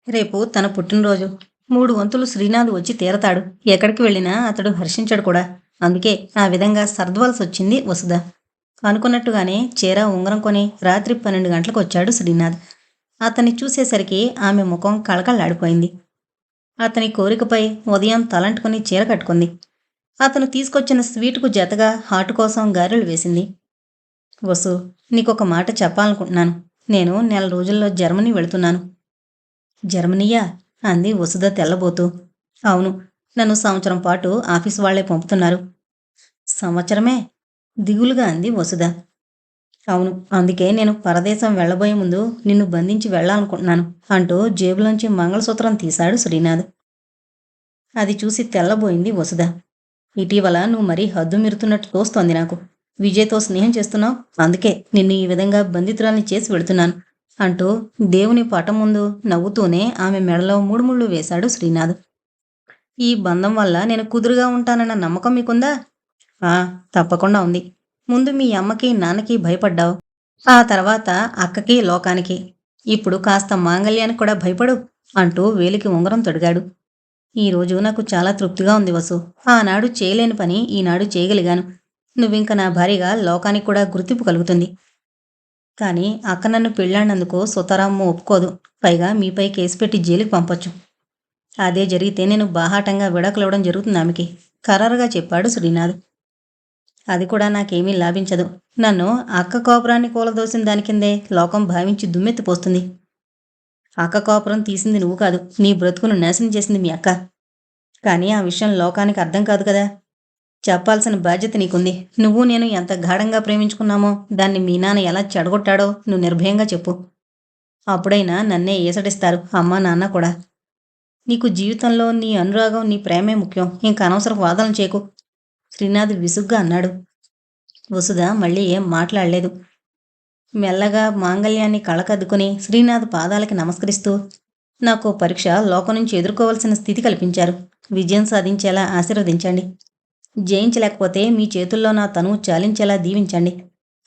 రేపు తన పుట్టినరోజు. 3 వంతులు శ్రీనాథ్ వచ్చి తీరతాడు. ఎక్కడికి వెళ్ళినా అతడు హర్షించడు కూడా. అందుకే ఆ విధంగా సర్దవలసొచ్చింది వసుధ. అనుకున్నట్టుగానే చీర, ఉంగరం కొని రాత్రి 12 గంటలకొచ్చాడు శ్రీనాథ్. అతన్ని చూసేసరికి ఆమె ముఖం కళకళలాడిపోయింది. అతని కోరికపై ఉదయం తలంటుకుని చీర కట్టుకుంది. అతను తీసుకొచ్చిన స్వీటుకు జతగా హాటు కోసం గారెలు వేసింది. వసు, నీకొక మాట చెప్పాలనుకుంటున్నాను. నేను నెల రోజుల్లో జర్మనీ వెళుతున్నాను. జర్మనీయా? అంది వసుధ తెల్లబోతూ. అవును, నన్ను సంవత్సరం పాటు ఆఫీసు వాళ్లే పంపుతున్నారు. సంవత్సరమే? దిగులుగా అంది వసుధ. అవును, అందుకే నేను పరదేశం వెళ్లబోయే ముందు నిన్ను బంధించి వెళ్ళాలనుకుంటున్నాను అంటూ జేబులోంచి మంగళసూత్రం తీశాడు శ్రీనాథ్. అది చూసి తెల్లబోయింది వసుధ. ఇటీవల నువ్వు మరీ హద్దు మీరుతున్నట్టు తోస్తోంది నాకు. విజయ్తో స్నేహం చేస్తున్నావు, అందుకే నిన్ను ఈ విధంగా బంధితురాల్ని చేసి వెళుతున్నాను అంటూ దేవుని పటం ముందు నవ్వుతూనే ఆమె మెడలో 3 ముళ్ళు వేశాడు శ్రీనాథ్. ఈ బంధం వల్ల నేను కుదురుగా ఉంటానన్న నమ్మకం మీకుందా? ఆ, తప్పకుండా ఉంది. ముందు మీ అమ్మకి నాన్నకి భయపడ్డావు, ఆ తర్వాత అక్కకి లోకానికి. ఇప్పుడు కాస్త మాంగళ్యానికి కూడా భయపడు అంటూ వేలికి ఉంగరం తొడిగాడు. ఈరోజు నాకు చాలా తృప్తిగా ఉంది వసు. ఆనాడు చేయలేని పని ఈనాడు చేయగలిగాను. నువ్వింక నా భార్యగా లోకానికి కూడా గుర్తింపు కలుగుతుంది. కానీ అక్క నన్ను పెళ్ళాడినందుకు సుతరామ్మ ఒప్పుకోదు. పైగా మీపై కేసు పెట్టి జైలుకి పంపొచ్చు. అదే జరిగితే నేను బాహాటంగా విడాకులివ్వడం జరుగుతుంది ఆమెకి, ఖరారుగా చెప్పాడు శ్రీనాథ్. అది కూడా నాకేమీ లాభించదు. నన్ను అక్క కోపురాన్ని కూలదోసిన దాని కిందే లోకం భావించి దుమ్మెత్తిపోస్తుంది. అక్క కోపురం తీసింది నువ్వు కాదు, నీ బ్రతుకును నాశనం చేసింది మీ అక్క. కానీ ఆ విషయం లోకానికి అర్థం కాదు కదా. చెప్పాల్సిన బాధ్యత నీకుంది. నువ్వు నేను ఎంత గాఢంగా ప్రేమించుకున్నామో, దాన్ని మీ నాన్న ఎలా చెడగొట్టాడో నువ్వు నిర్భయంగా చెప్పు. అప్పుడైనా నన్నే ఏసడిస్తారు అమ్మా నాన్న కూడా. నీకు జీవితంలో నీ అనురాగం, నీ ప్రేమే ముఖ్యం. ఇంక అనవసరపు వాదనలు చేయకు శ్రీనాథ్ విసుగ్గా అన్నాడు. వసుధ మళ్ళీ ఏం మాట్లాడలేదు. మెల్లగా మాంగళ్యాన్ని కళ్ళకద్దుకుని శ్రీనాథ్ పాదాలకి నమస్కరిస్తూ, నాకు పరీక్ష లోకం నుంచి ఎదుర్కోవాల్సిన స్థితి కల్పించారు. విజయం సాధించేలా ఆశీర్వదించండి. జయించలేకపోతే మీ చేతుల్లో నా తనువు చాలించేలా దీవించండి.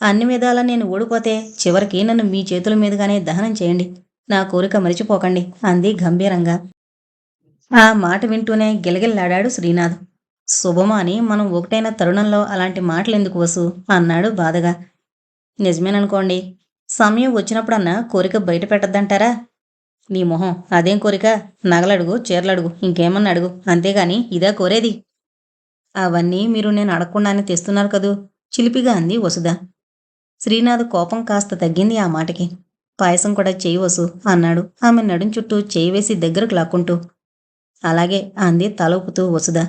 అన్ని విధాలా నేను ఓడిపోతే చివరికి నన్ను మీ చేతుల మీదుగానే దహనం చేయండి. నా కోరిక మరిచిపోకండి అంది గంభీరంగా. ఆ మాట వింటూనే గిలగిల్లాడాడు శ్రీనాథ్. శుభమా అని మనం ఒకటైన తరుణంలో అలాంటి మాటలెందుకు వసు అన్నాడు బాధగా. నిజమేననుకోండి. సమయం వచ్చినప్పుడన్నా కోరిక బయట పెట్టద్దంటారా? నీ మొహం, అదేం కోరిక? నగలడుగు, చీరలడుగు, ఇంకేమన్నా అడుగు, అంతేగాని ఇదా కోరేది? అవన్నీ మీరు నేను అడగకుండానే తెస్తున్నారు కదూ చిలిపిగా అంది వసుధ. శ్రీనాథ్ కోపం కాస్త తగ్గింది ఆ మాటకి. పాయసం కూడా చెయ్యి వసు అన్నాడు ఆమె నడుం చుట్టూ చేయి వేసి దగ్గరకు లాక్కుంటూ. అలాగే అంది తల ఊపుతూ వసుధ.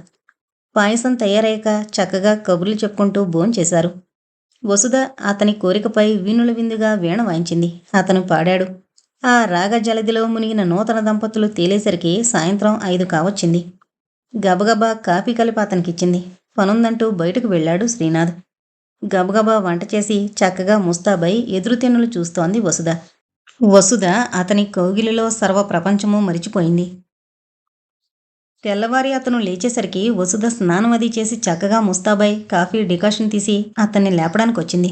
పాయసం తయారయ్యాక చక్కగా కబుర్లు చెప్పుకుంటూ భోంచేశారు. వసుధ అతని కోరికపై వీణుల విందుగా వీణ వాయించింది. అతను పాడాడు. ఆ రాగ జలదిలో మునిగిన నూతన దంపతులు తేలేసరికి సాయంత్రం 5 కావచ్చింది. గబగబా కాఫీ కలిపి అతనికిచ్చింది. పనుందంటూ బయటకు వెళ్ళాడు శ్రీనాథ్. గబగబా వంట చేసి చక్కగా ముస్తాబై ఎదురుతెన్నులు చూస్తోంది వసుధ. వసుధ అతని కౌగిలిలో సర్వ ప్రపంచమూ మరిచిపోయింది. తెల్లవారి అతను లేచేసరికి వసుధ స్నానం అది చేసి చక్కగా ముస్తాబై కాఫీ డికాషన్ తీసి అతన్ని లేపడానికొచ్చింది.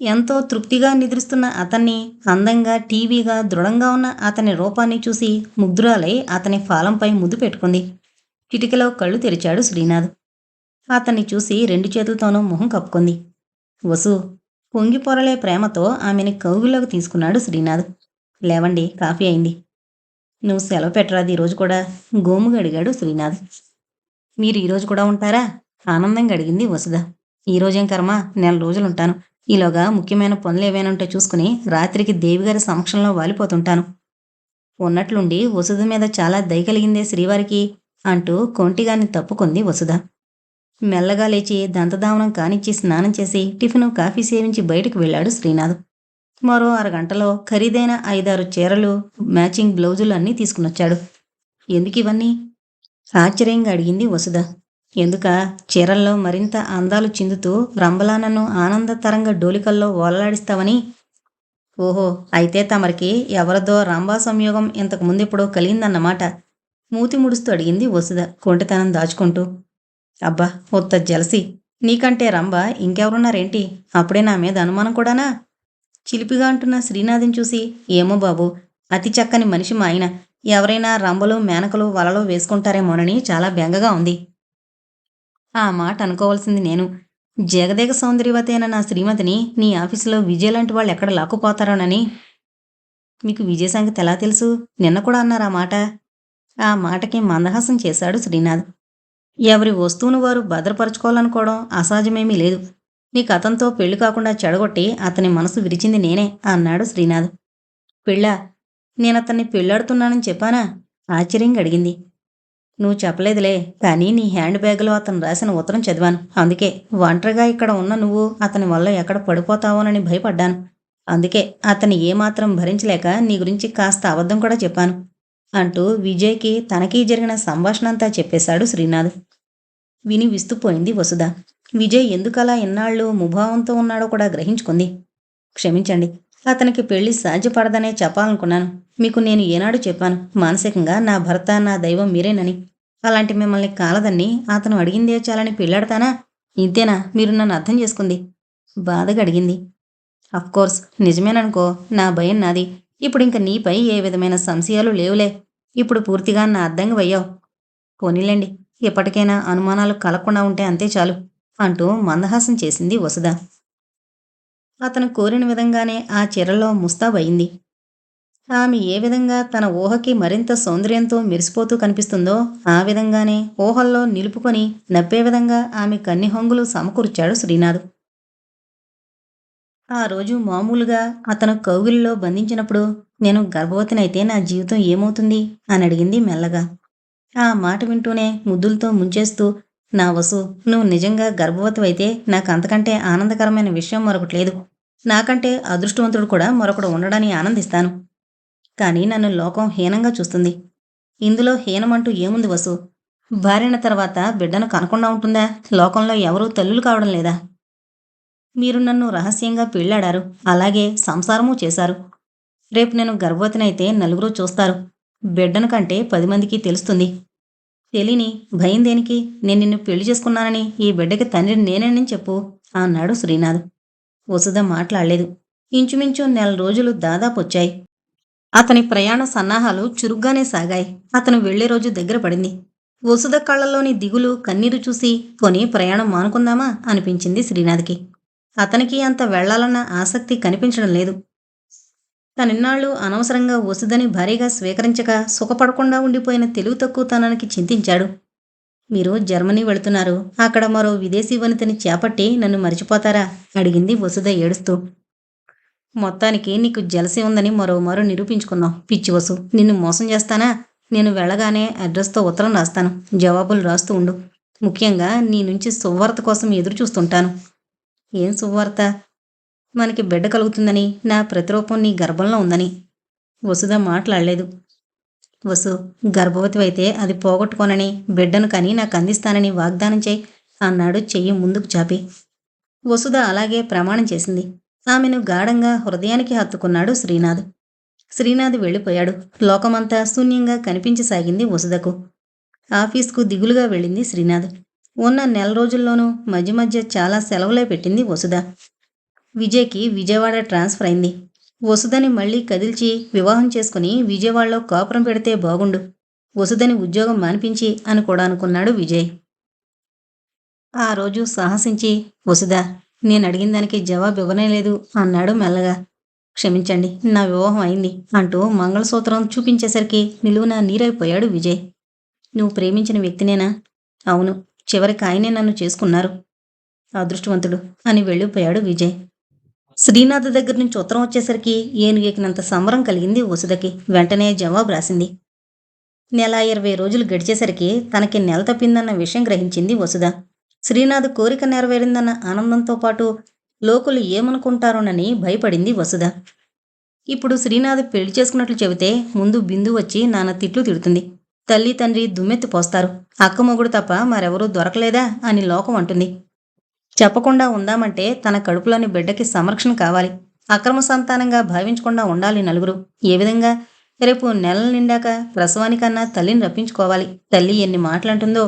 ఎంతో తృప్తిగా నిద్రిస్తున్న అతన్ని, అందంగా టీవీగా దృఢంగా ఉన్న అతని రూపాన్ని చూసి ముగ్ధురాలై అతని ఫాలంపై ముద్దు పెట్టుకుంది. కిటికీలో కళ్ళు తెరిచాడు శ్రీనాథ్. అతన్ని చూసి 2 చేతులతోనూ మొహం కప్పుకుంది. వసు పొంగిపొరలే ప్రేమతో ఆమెని కౌగిల్లోకి తీసుకున్నాడు శ్రీనాథ్. లేవండి, కాఫీ అయింది. నువ్వు సెలవు పెట్టరాదు ఈరోజు కూడా గోముగా అడిగాడు శ్రీనాథ్. మీరు ఈరోజు కూడా ఉంటారా? ఆనందంగా అడిగింది వసుధ. ఈరోజేం కర్మ, నెల రోజులుంటాను. ఈలోగా ముఖ్యమైన పనులు ఏవైనా ఉంటే చూసుకుని రాత్రికి దేవిగారి సమక్షంలో వాలిపోతుంటాను. ఉన్నట్లుండి వసుధ మీద చాలా దయ కలిగిందే శ్రీవారికి అంటూ కొంటిగాన్ని తప్పుకుంది వసుధ. మెల్లగా లేచి దంతధావనం కానిచ్చి స్నానం చేసి టిఫిను కాఫీ సేవించి బయటకు వెళ్ళాడు శ్రీనాథ్. మరో అరగంటలో ఖరీదైన 5-6 చీరలు, మ్యాచింగ్ బ్లౌజులు అన్నీ తీసుకునొచ్చాడు. ఎందుకివన్నీ? ఆశ్చర్యంగా అడిగింది వసుధ. ఎందుక? చీరల్లో మరింత అందాలు చిందుతూ రంబలానను ఆనంద తరంగ డోలికల్లో ఓలలాడిస్తావని. ఓహో, అయితే తమరికి ఎవరిదో రంభా సంయోగం ఇంతకు ముందెప్పుడో కలిగిందన్నమాట. మూతి ముడుస్తూ అడిగింది వసుధ కొంటితనం దాచుకుంటూ. అబ్బా, ఉత్త జలసి. నీకంటే రంభ ఇంకెవరున్నారేంటి? అప్పుడే నా మీద అనుమానం కూడానా? చిలిపిగా అంటున్న శ్రీనాథ్ని చూసి, ఏమో బాబు, అతి చక్కని మనిషి మా ఆయన. ఎవరైనా రంబలు మేనకలు వలలో వేసుకుంటారేమోనని చాలా బెంగగా ఉంది. ఆ మాట అనుకోవాల్సింది నేను. జగదేక సౌందర్యవతి అయిన నా శ్రీమతిని నీ ఆఫీసులో విజయ్ లాంటి వాళ్ళు ఎక్కడ లాక్కుపోతారోనని. మీకు విజయ్ సంగతి ఎలా తెలుసు? నిన్న కూడా అన్నారా మాట? ఆ మాటకి మందహాసం చేశాడు శ్రీనాథ్. ఎవరి వస్తువును వారు భద్రపరచుకోవాలనుకోవడం అసహజమేమీ లేదు. నీకు అతనితో పెళ్లి కాకుండా చెడగొట్టి అతని మనసు విరిచింది నేనే అన్నాడు శ్రీనాథ్. పెళ్ళా? నేనతన్ని పెళ్ళాడుతున్నానని చెప్పానా? ఆశ్చర్యంగా అడిగింది. నువ్వు చెప్పలేదులే, కానీ నీ హ్యాండ్ బ్యాగ్లో అతను రాసిన ఉత్తరం చదివాను. అందుకే ఒంటరిగా ఇక్కడ ఉన్న నువ్వు అతని వల్ల ఎక్కడ పడిపోతావోనని భయపడ్డాను. అందుకే అతన్ని ఏమాత్రం భరించలేక నీ గురించి కాస్త అబద్ధం కూడా చెప్పాను అంటూ విజయ్కి తనకీ జరిగిన సంభాషణంతా చెప్పేశాడు శ్రీనాథ్. విని విస్తుపోయింది వసుధ. విజయ్ ఎందుకలా ఇన్నాళ్ళు ముభావంతో ఉన్నాడో కూడా గ్రహించుకుంది. క్షమించండి, అతనికి పెళ్లి సాధ్యపడదనే చెప్పాలనుకున్నాను. మీకు నేను ఏనాడు చెప్పాను, మానసికంగా నా భర్త నా దైవం మీరేనని. అలాంటి మిమ్మల్ని కాలదన్ని అతను అడిగిందే చాలని పెళ్ళాడతానా? ఇంతేనా మీరు నన్ను అర్థం చేసుకుంది? బాధగా అడిగింది. అఫ్కోర్స్ నిజమేననుకో, నా భయం నాది. ఇప్పుడింక నీపై ఏ విధమైన సంశయాలు లేవులే. ఇప్పుడు పూర్తిగా నా అద్దంగివయ్యావు. పోనీలేండి, ఎప్పటికైనా అనుమానాలు కలగకుండా ఉంటే అంతే చాలు అంటూ మందహాసం చేసింది వసుధ. అతను కోరిన విధంగానే ఆ చీరలో ముస్తాబయింది. ఆమె ఏ విధంగా తన ఊహకి మరింత సౌందర్యంతో మెరిసిపోతూ కనిపిస్తుందో ఆ విధంగానే ఊహల్లో నిలుపుకొని నప్పే విధంగా ఆమె కన్ని హంగులు సమకూర్చాడు శ్రీనాథ్. ఆ రోజు మామూలుగా అతను కౌగిలిలో బంధించినప్పుడు, నేను గర్భవతినైతే నా జీవితం ఏమవుతుంది అని అడిగింది మెల్లగా. ఆ మాట వింటూనే ముద్దులతో ముంచేస్తూ, నా వసు, నువ్వు నిజంగా గర్భవతివైతే నాకు అంతకంటే ఆనందకరమైన విషయం మరొకటి లేదు. నాకంటే అదృష్టవంతుడు కూడా మరొకడు ఉండడని ఆనందిస్తాను. కానీ నన్ను లోకం హీనంగా చూస్తుంది. ఇందులో హీనమంటూ ఏముంది వసు? భార్యన తర్వాత బిడ్డను కనకుండా ఉంటుందా? లోకంలో ఎవరూ తల్లులు కావడం లేదా? మీరు నన్ను రహస్యంగా పెళ్ళాడారు, అలాగే సంసారమూ చేశారు. రేపు నేను గర్భవతినైతే నలుగురు చూస్తారు. బిడ్డను కంటే 10 మందికి తెలుస్తుంది. తెలియని భయం దేనికి? నేను నిన్ను పెళ్లి చేసుకున్నానని, ఈ బిడ్డకి తండ్రిని నేనేనని చెప్పు అన్నాడు శ్రీనాథ్. వసుధ మాట్లాడలేదు. ఇంచుమించు నెల రోజులు దాదాపొచ్చాయి. అతని ప్రయాణ సన్నాహాలు చురుగ్గానే సాగాయి. అతను వెళ్లే రోజు దగ్గర పడింది. వసుధ కళ్ళల్లోని దిగులు కన్నీరు చూసి కొని ప్రయాణం మానుకుందామా అనిపించింది శ్రీనాథ్కి. అతనికి అంత వెళ్లాలన్న ఆసక్తి కనిపించడం లేదు. తనిన్నాళ్ళు అనవసరంగా వసుధని భారీగా స్వీకరించక సుఖపడకుండా ఉండిపోయిన తెలివి తక్కువతనానికి చింతించాడు. మీరు జర్మనీ వెళుతున్నారు, అక్కడ మరో విదేశీ వనితని చేపట్టి నన్ను మరిచిపోతారా అడిగింది వసుధ ఏడుస్తూ. మొత్తానికి నీకు జలసి ఉందని మరోమారు నిరూపించుకున్నావు. పిచ్చి వసు, నిన్ను మోసం చేస్తానా? నేను వెళ్ళగానే అడ్రస్తో ఉత్తరం రాస్తాను. జవాబులు రాస్తూ ఉండు. ముఖ్యంగా నీ నుంచి శుభవార్త కోసం ఎదురు చూస్తుంటాను. ఏం శుభవార్త? మనకి బిడ్డ కలుగుతుందని, నా ప్రతిరూపం నీ గర్భంలో ఉందని. వసుధ మాట్లాడలేదు. వసు, గర్భవతివైతే అది పోగొట్టుకోనని, బిడ్డను కని నాకు అందిస్తానని వాగ్దానం చేయి అన్నాడు చెయ్యి ముందుకు చాపి. వసుధ అలాగే ప్రమాణం చేసింది. ఆమెను గాఢంగా హృదయానికి హత్తుకున్నాడు శ్రీనాథ్. శ్రీనాథ్ వెళ్ళిపోయాడు. లోకమంతా శూన్యంగా కనిపించసాగింది వసుధకు. ఆఫీస్కు దిగులుగా వెళ్ళింది శ్రీనాథ్. ఉన్న నెల రోజుల్లోనూ మధ్య మధ్య చాలా సెలవులే పెట్టింది వసుధ. విజయ్కి విజయవాడ ట్రాన్స్ఫర్ అయింది. వసుధని మళ్లీ కదిల్చి వివాహం చేసుకుని విజయవాడలో కాపురం పెడితే బాగుండు. వసుధని ఉద్యోగం మానిపించి అని కూడా అనుకున్నాడు విజయ్. ఆ రోజు సాహసించి, వసుధ, నేను అడిగిన దానికి జవాబు ఇవ్వనేలేదు అన్నాడు మెల్లగా. క్షమించండి, నా వివాహం అయింది అంటూ మంగళసూత్రం చూపించేసరికి నిలువున నీరైపోయాడు విజయ్. నువ్వు ప్రేమించిన వ్యక్తినేనా? అవును, చివరికి ఆయనే నన్ను చేసుకున్నారు. అదృష్టవంతుడు అని వెళ్ళిపోయాడు విజయ్. శ్రీనాథ్ దగ్గర నుంచి ఉత్తరం వచ్చేసరికి ఏనుగెక్కినంత సంబరం కలిగింది వసుధకి. వెంటనే జవాబు రాసింది. నెల 20 రోజులు గడిచేసరికి తనకి నెల తప్పిందన్న విషయం గ్రహించింది వసుధ. శ్రీనాథ్ కోరిక నెరవేరిందన్న ఆనందంతో పాటు లోకులు ఏమనుకుంటారోనని భయపడింది వసుధ. ఇప్పుడు శ్రీనాథ్ పెళ్లి చేసుకున్నట్లు చెబితే ముందు బిందు వచ్చి నాన్న తిట్లు తిడుతుంది. తల్లి తండ్రి దుమ్మెత్తి పోస్తారు. అక్కమొగుడు తప్ప మరెవరూ దొరకలేదా అని లోకం అంటుంది. చెప్పకుండా ఉందామంటే తన కడుపులోని బిడ్డకి సంరక్షణ కావాలి. అక్రమ సంతానంగా భావించకుండా ఉండాలి నలుగురు. ఏ విధంగా? రేపు నెలలు నిండాక ప్రసవానికన్నా తల్లిని రప్పించుకోవాలి. తల్లి ఎన్ని మాటలంటుందో.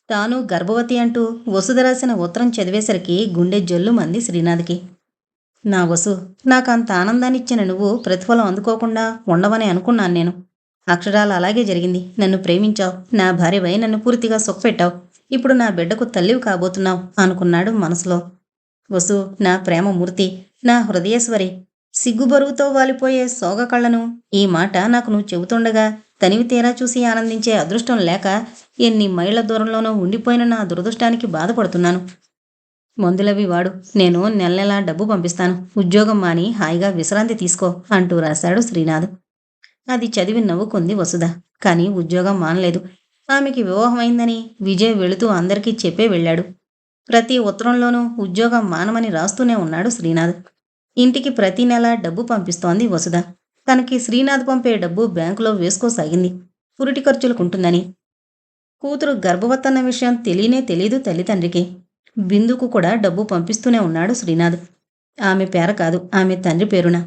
తాను గర్భవతి అంటూ వసుధ రాసిన ఉత్తరం చదివేసరికి గుండె జల్లుమంది శ్రీనాథ్కి. నా వసు, నాకంత ఆనందాన్నిచ్చిన నువ్వు ప్రతిఫలం అందుకోకుండా ఉండవని అనుకున్నాను నేను. అక్షరాలు అలాగే జరిగింది. నన్ను ప్రేమించావు, నా భార్యవై నన్ను పూర్తిగా సుఖపెట్టావు. ఇప్పుడు నా బిడ్డకు తల్లివి కాబోతున్నావు అనుకున్నాడు మనసులో. వసు, నా ప్రేమమూర్తి, నా హృదయేశ్వరి, సిగ్గుబరువుతో వాలిపోయే సోగ కళ్ళను ఈ మాట నాకు నువ్వు చెబుతుండగా తనివి తీరా చూసి ఆనందించే అదృష్టం లేక ఎన్ని మైళ్ళ దూరంలోనో ఉండిపోయిన నా దురదృష్టానికి బాధపడుతున్నాను. మందులవి వాడు, నేను నెల నెలా డబ్బు పంపిస్తాను. ఉద్యోగం మాని హాయిగా విశ్రాంతి తీసుకో అంటూ రాశాడు శ్రీనాథ్. అది చదివి నవ్వుకుంది వసుధ. కానీ ఉద్యోగం మానలేదు. ఆమెకి వివాహమైందని విజయ్ వెళుతూ అందరికీ చెప్పే వెళ్ళాడు. ప్రతి ఉత్తరంలోనూ ఉద్యోగం మానమని రాస్తూనే ఉన్నాడు శ్రీనాథ్. ఇంటికి ప్రతి నెల డబ్బు పంపిస్తోంది వసుధ. తనకి శ్రీనాథ్ పంపే డబ్బు బ్యాంకులో వేసుకోసాగింది, పురిటి ఖర్చులకుంటుందని. కూతురు గర్భవతన్న విషయం తెలియనే తెలీదు తల్లిదండ్రికి. బిందుకు కూడా డబ్బు పంపిస్తూనే ఉన్నాడు శ్రీనాథ్. ఆమె పేర కాదు, ఆమె తండ్రి పేరున.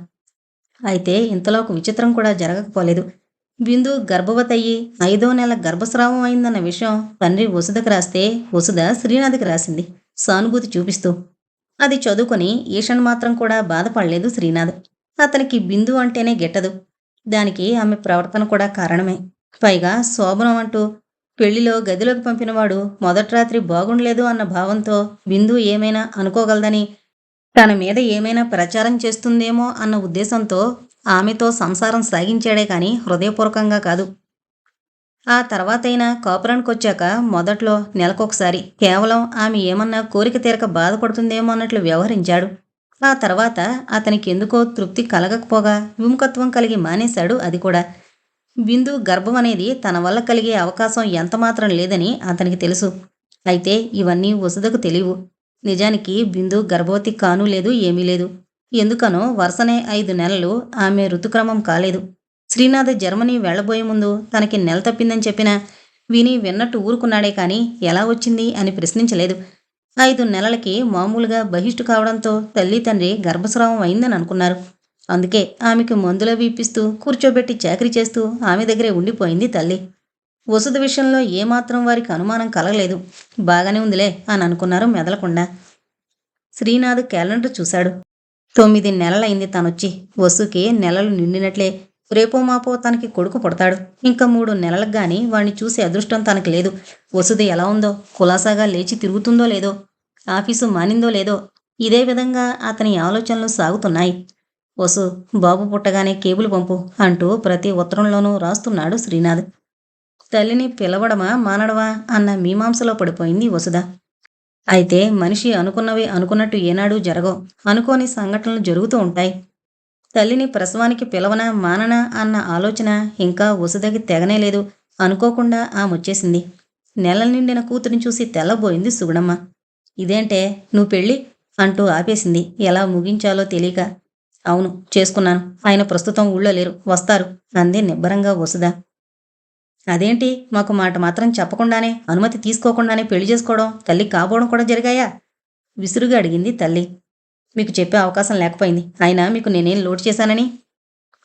అయితే ఇంతలో ఒక విచిత్రం కూడా జరగకపోలేదు. బిందు గర్భవతయ్యి 5వ నెల గర్భస్రావం అయిందన్న విషయం తండ్రి వసుధకు రాస్తే వసుధ శ్రీనాథ్కి రాసింది, సానుభూతి చూపిస్తూ. అది చదువుకొని ఈషన్ మాత్రం కూడా బాధపడలేదు శ్రీనాథ్. అతనికి బిందు అంటేనే గిట్టదు. దానికి ఆమె ప్రవర్తన కూడా కారణమే. పైగా శోభనం అంటూ పెళ్లిలో గదిలోకి పంపినవాడు మొదటి రాత్రి బాగుండలేదు అన్న భావంతో బిందు ఏమైనా అనుకోగలదని, తన మీద ఏమైనా ప్రచారం చేస్తుందేమో అన్న ఉద్దేశంతో ఆమెతో సంసారం సాగించాడే కాని హృదయపూర్వకంగా కాదు. ఆ తర్వాతైనా కాపురానికొచ్చాక మొదట్లో నెలకొకసారి కేవలం ఆమె ఏమన్నా కోరిక తీరక బాధపడుతుందేమో అన్నట్లు వ్యవహరించాడు. ఆ తర్వాత అతనికి ఎందుకో తృప్తి కలగకపోగా విముఖత్వం కలిగి మానేశాడు. అది కూడా బిందు గర్భం అనేది తన వల్ల కలిగే అవకాశం ఎంతమాత్రం లేదని అతనికి తెలుసు. అయితే ఇవన్నీ వసుధకు తెలియవు. నిజానికి బిందు గర్భవతి కానూ లేదు, ఏమీ లేదు. ఎందుకనో వరుసనే 5 నెలలు ఆమె ఋతుక్రమం కాలేదు. శ్రీనాథ్ జర్మనీ వెళ్లబోయే ముందు తనకి నెల తప్పిందని చెప్పినా విని విన్నట్టు ఊరుకున్నాడే కానీ ఎలా వచ్చింది అని ప్రశ్నించలేదు. 5 నెలలకి మామూలుగా బహిష్టు కావడంతో తల్లి తండ్రి గర్భస్రావం అయిందని అనుకున్నారు. అందుకే ఆమెకు మందులవి ఇప్పిస్తూ కూర్చోబెట్టి చాకరీ చేస్తూ ఆమె దగ్గరే ఉండిపోయింది తల్లి. వసుధ విషయంలో ఏమాత్రం వారికి అనుమానం కలగలేదు. బాగానే ఉందిలే అని అనుకున్నారు మెదలకుండా. శ్రీనాథ్ క్యాలెండర్ చూశాడు. 9 నెలలైంది తనొచ్చి. వసుకి నెలలు నిండినట్లే. రేపో మాపో తనకి కొడుకు పుడతాడు. ఇంకా 3 నెలలకు గాని వాణ్ణి చూసే అదృష్టం తనకి లేదు. వసుధ ఎలా ఉందో, కులాసాగా లేచి తిరుగుతుందో లేదో, ఆఫీసు మానిందో లేదో, ఇదే విధంగా అతని ఆలోచనలు సాగుతున్నాయి. వసు, బాబు పుట్టగానే కేబుల్ పంపు అంటూ ప్రతి ఉత్తరంలోనూ రాస్తున్నాడు శ్రీనాథ్. తల్లిని పిలవడమా మానడమా అన్న మీమాంసలో పడిపోయింది వసుధ. అయితే మనిషి అనుకున్నవి అనుకున్నట్టు ఏనాడూ జరగవు. అనుకోని సంఘటనలు జరుగుతూ ఉంటాయి. తల్లిని ప్రసవానికి పిలవనా మాననా అన్న ఆలోచన ఇంకా వసుధకి తెగనేలేదు. అనుకోకుండా ఆమొచ్చేసింది. నెల నిండిన కూతురిని చూసి తెల్లబోయింది సుగుణమ్మ. ఇదేంటే నువ్వు పెళ్ళి అంటూ ఆపేసింది, ఎలా ముగించాలో తెలియక. అవును, చేసుకున్నాను. ఆయన ప్రస్తుతం ఊళ్ళో లేరు, వస్తారు అంది నిబ్బరంగా వసుధ. అదేంటి, మాకు మాట మాత్రం చెప్పకుండానే, అనుమతి తీసుకోకుండానే పెళ్లి చేసుకోవడం, తల్లి కాబోవడం కూడా జరిగాయా? విసురుగా అడిగింది తల్లి. మీకు చెప్పే అవకాశం లేకపోయింది. అయినా మీకు నేనేం లోటు చేశానని?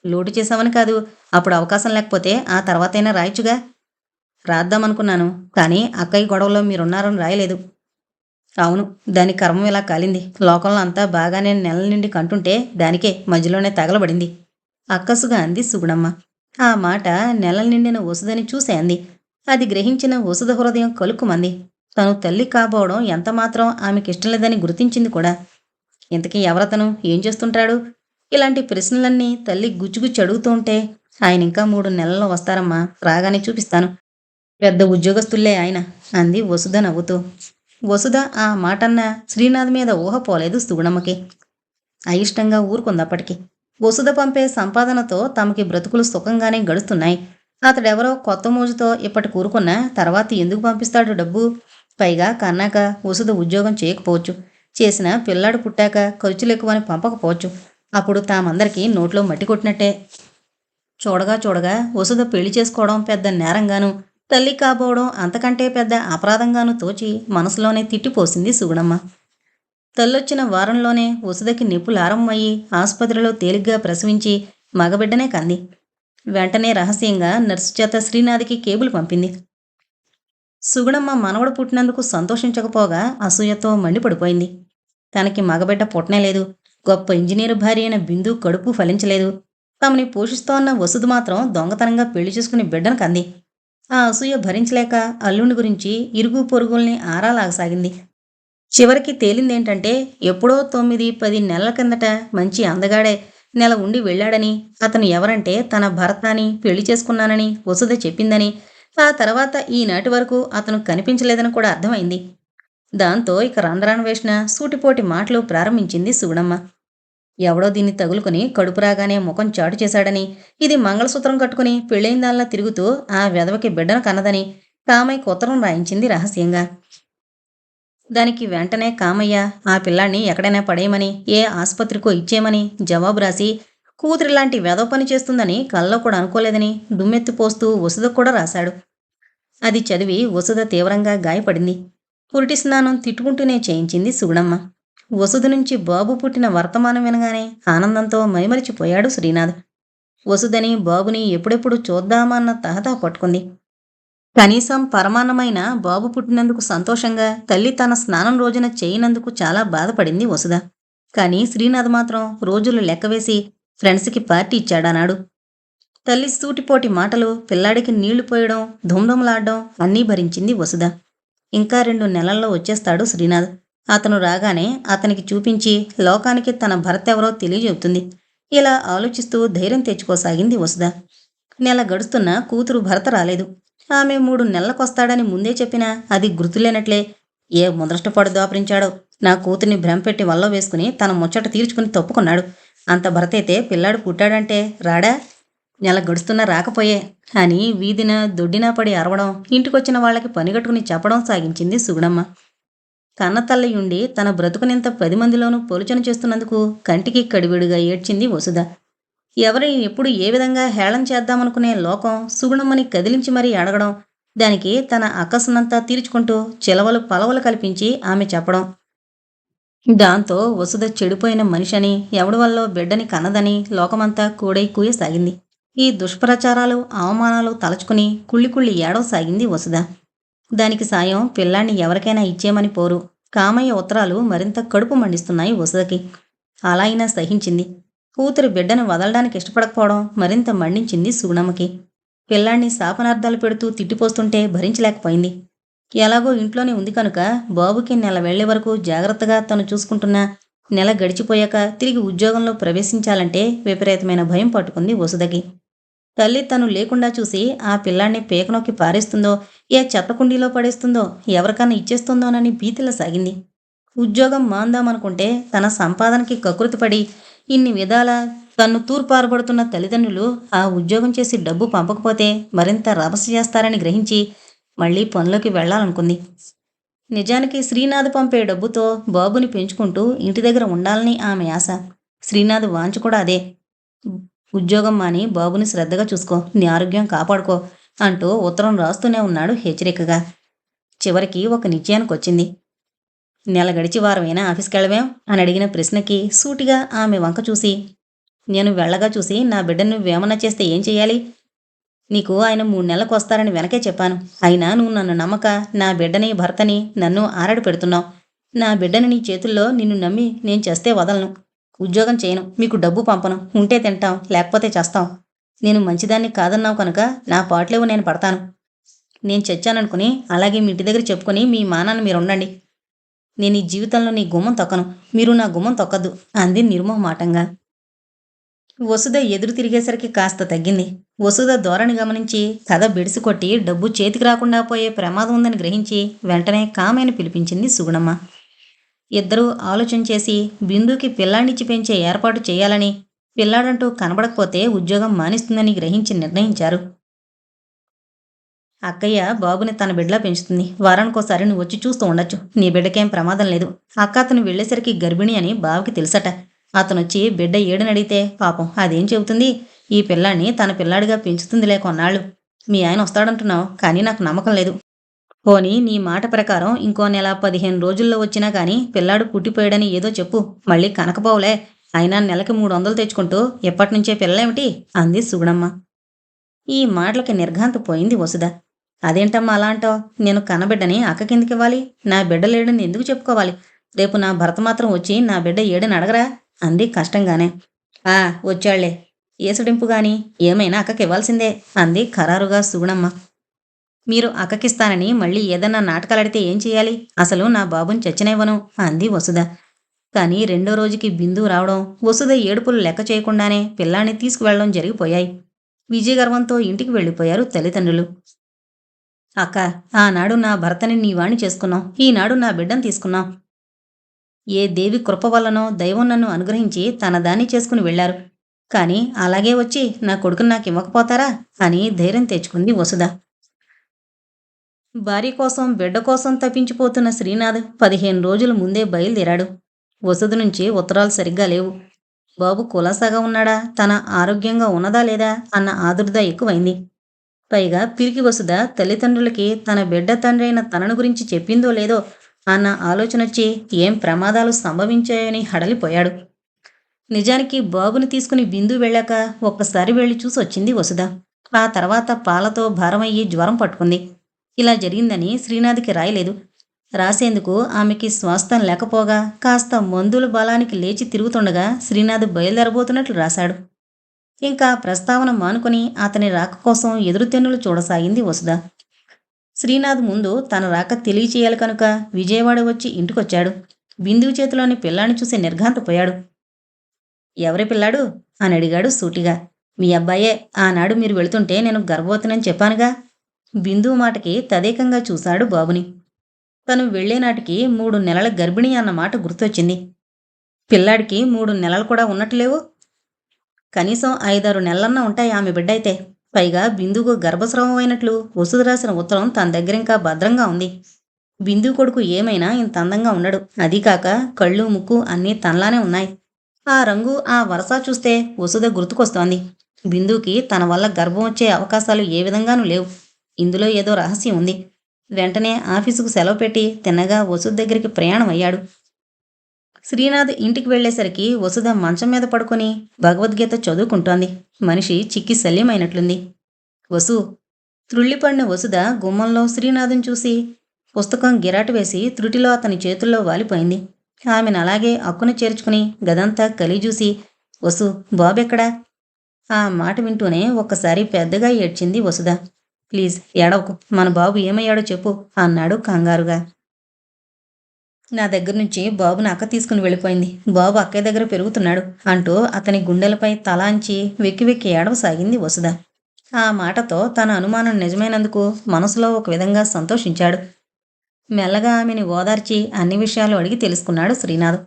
లోటు చేశామని కాదు, అప్పుడు అవకాశం లేకపోతే ఆ తర్వాతైనా రాయొచ్చుగా. రాద్దామనుకున్నాను, కానీ అక్కయ్య గొడవలో మీరున్నారని రాయలేదు. అవును, దాని కర్మం ఇలా కాలింది. లోకంలో అంతా బాగానే నెల నిండి కంటుంటే దానికే మధ్యలోనే తగలబడింది అక్కసుగా అంది సుగుణమ్మ. ఆ మాట నెల నిండిన వసుదని చూసే అంది. అది గ్రహించిన వసుధ హృదయం కలుక్కుమంది. తను తల్లి కాబోవడం ఎంతమాత్రం ఆమెకిష్టం లేదని గుర్తించింది కూడా. ఇంతకీ ఎవరతను, ఏం చేస్తుంటాడు? ఇలాంటి ప్రశ్నలన్నీ తల్లి గుచ్చుగుచ్చి అడుగుతూ ఉంటే, ఆయన ఇంకా 3 నెలల్లో వస్తారమ్మా, రాగానే చూపిస్తాను. పెద్ద ఉద్యోగస్తుల్లే ఆయన అంది వసుధ నవ్వుతూ. వసుధ ఆ మాటన్న శ్రీనాథ్ మీద ఊహ పోలేదు సుగుణమ్మకి. అయిష్టంగా ఊరుకుందప్పటికి. వసుధ పంపే సంపాదనతో తమకి బ్రతుకులు సుఖంగానే గడుస్తున్నాయి. అతడెవరో కొత్త మోజుతో ఇప్పటి కూరుకున్నా తర్వాత ఎందుకు పంపిస్తాడు డబ్బు? పైగా కన్నాక వసుధ ఉద్యోగం చేయకపోవచ్చు. చేసిన పిల్లాడు పుట్టాక ఖర్చులెక్కువని పంపకపోవచ్చు. అప్పుడు తామందరికీ నోట్లో మట్టి కొట్టినట్టే. చూడగా చూడగా వసుధ పెళ్లి చేసుకోవడం పెద్ద నేరంగాను, తల్లి కాబోవడం అంతకంటే పెద్ద అపరాధంగాను తోచి మనసులోనే తిట్టిపోసింది సుగుణమ్మ. తల్లొచ్చిన వారంలోనే వసుధకి నిప్పులారంభమయ్యి ఆసుపత్రిలో తేలిగ్గా ప్రసవించి మగబిడ్డనే కంది. వెంటనే రహస్యంగా నర్సు చేత శ్రీనాథ్కి కేబుల్ పంపింది. సుగుణమ్మ మనవడు పుట్టినందుకు సంతోషించకపోగా అసూయతో మండిపడిపోయింది. తనకి మగబిడ్డ పుట్టనేలేదు, గొప్ప ఇంజనీరు భార్య అయిన బిందు కడుపు ఫలించలేదు. తమని పోషిస్తోన్న వసుధ మాత్రం దొంగతనంగా పెళ్లి చేసుకుని బిడ్డను కంది. ఆ అసూయ భరించలేక అల్లుని గురించి ఇరుగు పొరుగుల్ని ఆరాలాగసాగింది. చివరికి తేలిందేంటంటే ఎప్పుడో 9-10 నెలల కిందట మంచి అందగాడే నెల ఉండి వెళ్ళాడని, అతను ఎవరంటే తన భర్త అని, పెళ్లి చేసుకున్నానని వసుధ చెప్పిందని, ఆ తర్వాత ఈనాటి వరకు అతను కనిపించలేదని కూడా అర్థమైంది. దాంతో ఇక రంధ్రాన్వేషణ, సూటిపోటి మాటలు ప్రారంభించింది సుగుణమ్మ. ఎవడో దీన్ని తగులుకుని కడుపు రాగానే ముఖం చాటు చేశాడని, ఇది మంగళసూత్రం కట్టుకుని పెళ్ళైందాల్లా తిరుగుతూ ఆ వెధవకి బిడ్డను కన్నదని కామయ్యకు ఉత్తరం రాయించింది రహస్యంగా. దానికి వెంటనే కామయ్య ఆ పిల్లాన్ని ఎక్కడైనా పడేయమని, ఏ ఆసుపత్రికో ఇచ్చేయమని జవాబు రాసి, కూతురిలాంటి వెధవ పని చేస్తుందని కల్లో కూడా అనుకోలేదని దుమ్మెత్తిపోస్తూ వసుధకు కూడా రాశాడు. అది చదివి వసుధ తీవ్రంగా గాయపడింది. పురిటి స్నానం తిట్టుకుంటూనే చేయించింది సుగుణమ్మ. వసుధ నుంచి బాబు పుట్టిన వర్తమానం వినగానే ఆనందంతో మైమరిచిపోయాడు శ్రీనాథ్. వసుధని, బాబుని ఎప్పుడెప్పుడు చూద్దామా అన్న తహతా పట్టుకుంది. కనీసం పరమాన్నమైన బాబు పుట్టినందుకు సంతోషంగా తల్లి తన స్నానం రోజున చేయనందుకు చాలా బాధపడింది వసుధ. కానీ శ్రీనాథ్ మాత్రం రోజులు లెక్కవేసి ఫ్రెండ్స్కి పార్టీ ఇచ్చాడన్నాడు. తల్లి సూటిపోటి మాటలు, పిల్లాడికి నీళ్లు పోయడం, ధుమ్ధుమలాడ్డం అన్నీ భరించింది వసుధ. ఇంకా 2 నెలల్లో వచ్చేస్తాడు శ్రీనాథ్. అతను రాగానే అతనికి చూపించి లోకానికి తన భర్త ఎవరో తెలియజెబుతుంది. ఇలా ఆలోచిస్తూ ధైర్యం తెచ్చుకోసాగింది వసుధ. నెల గడుస్తున్నా కూతురు భర్త రాలేదు. ఆమె 3 నెలలకొస్తాడని ముందే చెప్పినా అది గుర్తులేనట్లే. ఏ ముదృష్టపడు దాపరించాడో, నా కూతుర్ని భ్రమపెట్టి వల్ల వేసుకుని తన ముచ్చట తీర్చుకుని తప్పుకున్నాడు. అంత భర్తయితే పిల్లాడు పుట్టాడంటే రాడా? నెల గడుస్తున్నా రాకపోయే అని వీధిన దొడ్డినా పడి అరవడం, ఇంటికొచ్చిన వాళ్ళకి పనిగట్టుకుని చెప్పడం సాగించింది సుగుణమ్మ. కన్నతల్లయుండి తన బ్రతుకునింత 10 మందిలోనూ పొలుచన చేస్తున్నందుకు కంటికి కడివిడిగా ఏడ్చింది వసుధ. ఎవరిని ఎప్పుడు ఏ విధంగా హేళన చేద్దామనుకునే లోకం సుగుణమ్మని కదిలించి మరీ అడగడం, దానికి తన అక్కసునంతా తీర్చుకుంటూ చిలవలు పలవలు కల్పించి ఆమె చెప్పడం. దాంతో వసుధ చెడిపోయిన మనిషని, ఎవడి వల్లో బిడ్డని కన్నదని లోకమంతా కూడై కూయసాగింది. ఈ దుష్ప్రచారాలు, అవమానాలు తలచుకుని కుళ్ళి కుళ్ళి ఏడవసాగింది వసుధ. దానికి సాయం పిల్లాన్ని ఎవరికైనా ఇచ్చేమని పోరు. కామయ్య ఉత్తరాలు మరింత కడుపు మండిస్తున్నాయి వసుధకి. అలా అయినా సహించింది. కూతురి బిడ్డను వదలడానికి ఇష్టపడకపోవడం మరింత మండించింది సుగుణమ్మకి. పిల్లాన్ని శాపనార్థాలు పెడుతూ తిట్టిపోస్తుంటే భరించలేకపోయింది. ఎలాగో ఇంట్లోనే ఉంది కనుక బాబుకి నెల వెళ్లే వరకు జాగ్రత్తగా తను చూసుకుంటున్నా, నెల గడిచిపోయాక తిరిగి ఉద్యోగంలో ప్రవేశించాలంటే విపరీతమైన భయం పట్టుకుంది వసుధకి. తల్లి తను లేకుండా చూసి ఆ పిల్లాన్ని పేకనొక్కి పారేస్తుందో, ఏ చెత్తకుండీలో పడేస్తుందో, ఎవరికన్నా ఇచ్చేస్తుందోనని భీతిలా సాగింది. ఉద్యోగం మాందామనుకుంటే తన సంపాదనకి కకృతిపడి ఇన్ని విధాల తన్ను తూర్పారబడుతున్న తల్లిదండ్రులు ఆ ఉద్యోగం చేసి డబ్బు పంపకపోతే మరింత రభస చేస్తారని గ్రహించి మళ్లీ పనులోకి వెళ్లాలనుకుంది. నిజానికి శ్రీనాథ్ పంపే డబ్బుతో బాబుని పెంచుకుంటూ ఇంటి దగ్గర ఉండాలని ఆమె ఆశ. శ్రీనాథ్ వాంఛ కూడా అదే. ఉద్యోగం మాని బాబుని శ్రద్ధగా చూసుకో, నీ ఆరోగ్యం కాపాడుకో అంటూ ఉత్తరం రాస్తూనే ఉన్నాడు హెచ్చరికగా. చివరికి ఒక నిశ్చయానికొచ్చింది. నెల గడిచి వారమైనా ఆఫీస్కెళ్ళవేం అని అడిగిన ప్రశ్నకి సూటిగా ఆమె వంక చూసి, నేను వెళ్ళగా చూసి నా బిడ్డను నువ్వేమన్నా చేస్తే ఏం చెయ్యాలి? నీకు ఆయన 3 నెలలకు వస్తారని వెనకే చెప్పాను. అయినా నువ్వు నన్ను నమ్మక నా బిడ్డని, భర్తని నన్ను ఆరాడి పెడుతున్నావు. నా బిడ్డని నీ చేతుల్లో నిన్ను నమ్మి నేను చేస్తే వదలను. ఉద్యోగం చేయను, మీకు డబ్బు పంపను. ఉంటే తింటాం, లేకపోతే చేస్తాం. నేను మంచిదాన్ని కాదన్నావు కనుక నా పాటలేవు నేను పడతాను. నేను చచ్చాననుకుని అలాగే మీ ఇంటి దగ్గర చెప్పుకొని మీ మానాన్ని మీరుండండి. నేను ఈ జీవితంలో నీ గుమ్మం తొక్కను, మీరు నా గుమ్మం తొక్కద్దు అంది నిర్మోహమాటంగా. వసుధ ఎదురు తిరిగేసరికి కాస్త తగ్గింది. వసుధ ధోరణి గమనించి కథ బెడిసికొట్టి డబ్బు చేతికి రాకుండా పోయే ప్రమాదం ఉందని గ్రహించి వెంటనే కామయ్యని పిలిపించింది సుగుణమ్మ. ఇద్దరూ ఆలోచన చేసి బిందుకి పిల్లాడినిచ్చి పెంచే ఏర్పాటు చేయాలని, పిల్లాడంటూ కనబడకపోతే ఉద్యోగం మానిస్తుందని గ్రహించి నిర్ణయించారు. అక్కయ్య బాబుని తన బిడ్డలా పెంచుతుంది. వారానికోసారి నువ్వు వచ్చి చూస్తూ ఉండొచ్చు. నీ బిడ్డకేం ప్రమాదం లేదు. అక్క అతను వెళ్లేసరికి గర్భిణి అని బావకి తెలుసట. అతనొచ్చి బిడ్డ ఏడునడిగితే పాపం అదేం చెబుతుంది? ఈ పిల్లాన్ని తన పిల్లాడిగా పెంచుతుందిలే కొన్నాళ్ళు. మీ ఆయన వస్తాడంటున్నావు, కానీ నాకు నమ్మకం లేదు. పోనీ నీ మాట ప్రకారం ఇంకో నెల 15 రోజుల్లో వచ్చినా కానీ పిల్లాడు పుట్టిపోయాడని ఏదో చెప్పు. మళ్ళీ కనకపోవులే. అయినా నెలకి 300 తెచ్చుకుంటూ ఎప్పటినుంచే పిల్లలేమిటి అంది సుగుణమ్మ. ఈ మాటలకి నిర్ఘాంతపోయింది వసుధ. అదేంటమ్మా అలా అంటావు? నేను కన్నబిడ్డని అక్క కిందకివ్వాలి? నా బిడ్డ లేడని ఎందుకు చెప్పుకోవాలి? రేపు నా భర్త మాత్రం వచ్చి నా బిడ్డ ఏడని అడగరా అంది కష్టంగానే. ఆ వచ్చాళ్లే. ఏసుడింపు గాని ఏమైనా అక్కకి ఇవ్వాల్సిందే అంది ఖరారుగా సుగుణమ్మ. మీరు అక్కకిస్తానని మళ్ళీ ఏదన్నా నాటకాలాడితే ఏం చెయ్యాలి? అసలు నా బాబుని చచ్చినివ్వను అంది వసుధ. కానీ రెండో రోజుకి బిందు రావడం, వసుధ ఏడుపులు లెక్క చేయకుండానే పిల్లాన్ని తీసుకువెళ్ళడం జరిగిపోయాయి. విజయగర్వంతో ఇంటికి వెళ్ళిపోయారు తల్లిదండ్రులు. అక్క, ఆనాడు నా భర్తని నీవాణ్ణి చేసుకున్నాం, ఈనాడు నా బిడ్డను తీసుకున్నాం. ఏ దేవి కృప వల్లనో దైవం నన్ను అనుగ్రహించి తన దాన్ని చేసుకుని వెళ్లారు. కాని అలాగే వచ్చి నా కొడుకుని నాకివ్వకపోతారా అని ధైర్యం తెచ్చుకుంది వసుధ. భార్య కోసం బిడ్డ కోసం తప్పించిపోతున్న శ్రీనాథ్ 15 రోజుల ముందే బయలుదేరాడు. వసుధ నుంచి ఉత్తరాలు సరిగ్గా లేవు. బాబు కులాసాగా ఉన్నాడా, తన ఆరోగ్యంగా ఉన్నదా లేదా అన్న ఆదుర్ద ఎక్కువైంది. పైగా పిరికి వసుధ తల్లిదండ్రులకి తన బిడ్డ తండ్రి అయిన తనను గురించి చెప్పిందో లేదో అన్న ఆలోచనొచ్చి ఏం ప్రమాదాలు సంభవించాయని హడలిపోయాడు. నిజానికి బాబుని తీసుకుని బిందు వెళ్ళాక ఒక్కసారి వెళ్ళి చూసొచ్చింది వసుధ. ఆ తర్వాత పాలతో భారమయ్యి జ్వరం పట్టుకుంది. ఇలా జరిగిందని శ్రీనాథ్కి రాయలేదు. రాసేందుకు ఆమెకి స్వాస్థం లేకపోగా కాస్త మందుల బలానికి లేచి తిరుగుతుండగా శ్రీనాథ్ బయలుదేరబోతున్నట్లు రాశాడు. ఇంకా ప్రస్తావన మానుకొని అతని రాక కోసం ఎదురుతెన్నులు చూడసాగింది వసుధ. శ్రీనాథ్ ముందు తన రాక తెలియచేయాలి కనుక విజయవాడ వచ్చి ఇంటికొచ్చాడు. బిందువు చేతిలోని పిల్లాన్ని చూసి నిర్ఘాంతపోయాడు. ఎవరి పిల్లాడు అని అడిగాడు సూటిగా. మీ అబ్బాయే. ఆనాడు మీరు వెళుతుంటే నేను గర్భవతినని చెప్పానుగా. బిందువు మాటకి తదేకంగా చూశాడు బాబుని. తను వెళ్లేనాటికి 3 నెలల గర్భిణి అన్నమాట గుర్తొచ్చింది. పిల్లాడికి 3 నెలలు కూడా ఉన్నట్లేవు. కనీసం 5-6 నెలలన్నా ఉంటాయి ఆమె బిడ్డైతే. పైగా బిందువుకు గర్భస్రావం అయినట్లు వసుధ రాసిన ఉత్తరం తన దగ్గరింకా భద్రంగా ఉంది. బిందు కొడుకు ఏమైనా ఇంత అందంగా ఉండడు. అదీకాక కళ్ళు ముక్కు అన్నీ తనలానే ఉన్నాయి. ఆ రంగు ఆ వరస చూస్తే వసుధ గుర్తుకొస్తోంది. బిందుకి తన వల్ల గర్భం వచ్చే అవకాశాలు ఏ విధంగానూ లేవు. ఇందులో ఏదో రహస్యం ఉంది. వెంటనే ఆఫీసుకు సెలవు పెట్టి తిన్నగా వసుధ దగ్గరికి ప్రయాణం అయ్యాడు. శ్రీనాథ్ ఇంటికి వెళ్లేసరికి వసుధ మంచం మీద పడుకొని భగవద్గీత చదువుకుంటోంది. మనిషి చిక్కి శల్యమైనట్లుంది. వసు. త్రుళ్ళిపడిన వసుధ గుమ్మంలో శ్రీనాథుని చూసి పుస్తకం గిరాటు వేసి త్రుటిలో అతని చేతుల్లో వాలిపోయింది. ఆమెను అలాగే అక్కున చేర్చుకుని గదంతా కలిజూసి, వసు, బాబెక్కడా? ఆ మాట వింటూనే ఒక్కసారి పెద్దగా ఏడ్చింది వసుధ. ప్లీజ్ ఏడవకు, మన బాబు ఏమయ్యాడో చెప్పు అన్నాడు కంగారుగా. నా దగ్గర నుంచి బాబుని అక్క తీసుకుని వెళ్ళిపోయింది. బాబు అక్కయ్య దగ్గర పెరుగుతున్నాడు అంటూ అతని గుండెలపై తలాంచి వెక్కి వెక్కి ఏడవసాగింది వసుధ. ఆ మాటతో తన అనుమానం నిజమైనందుకు మనసులో ఒక విధంగా సంతోషించాడు. మెల్లగా ఆమెని ఓదార్చి అన్ని విషయాలు అడిగి తెలుసుకున్నాడు శ్రీనాథ్.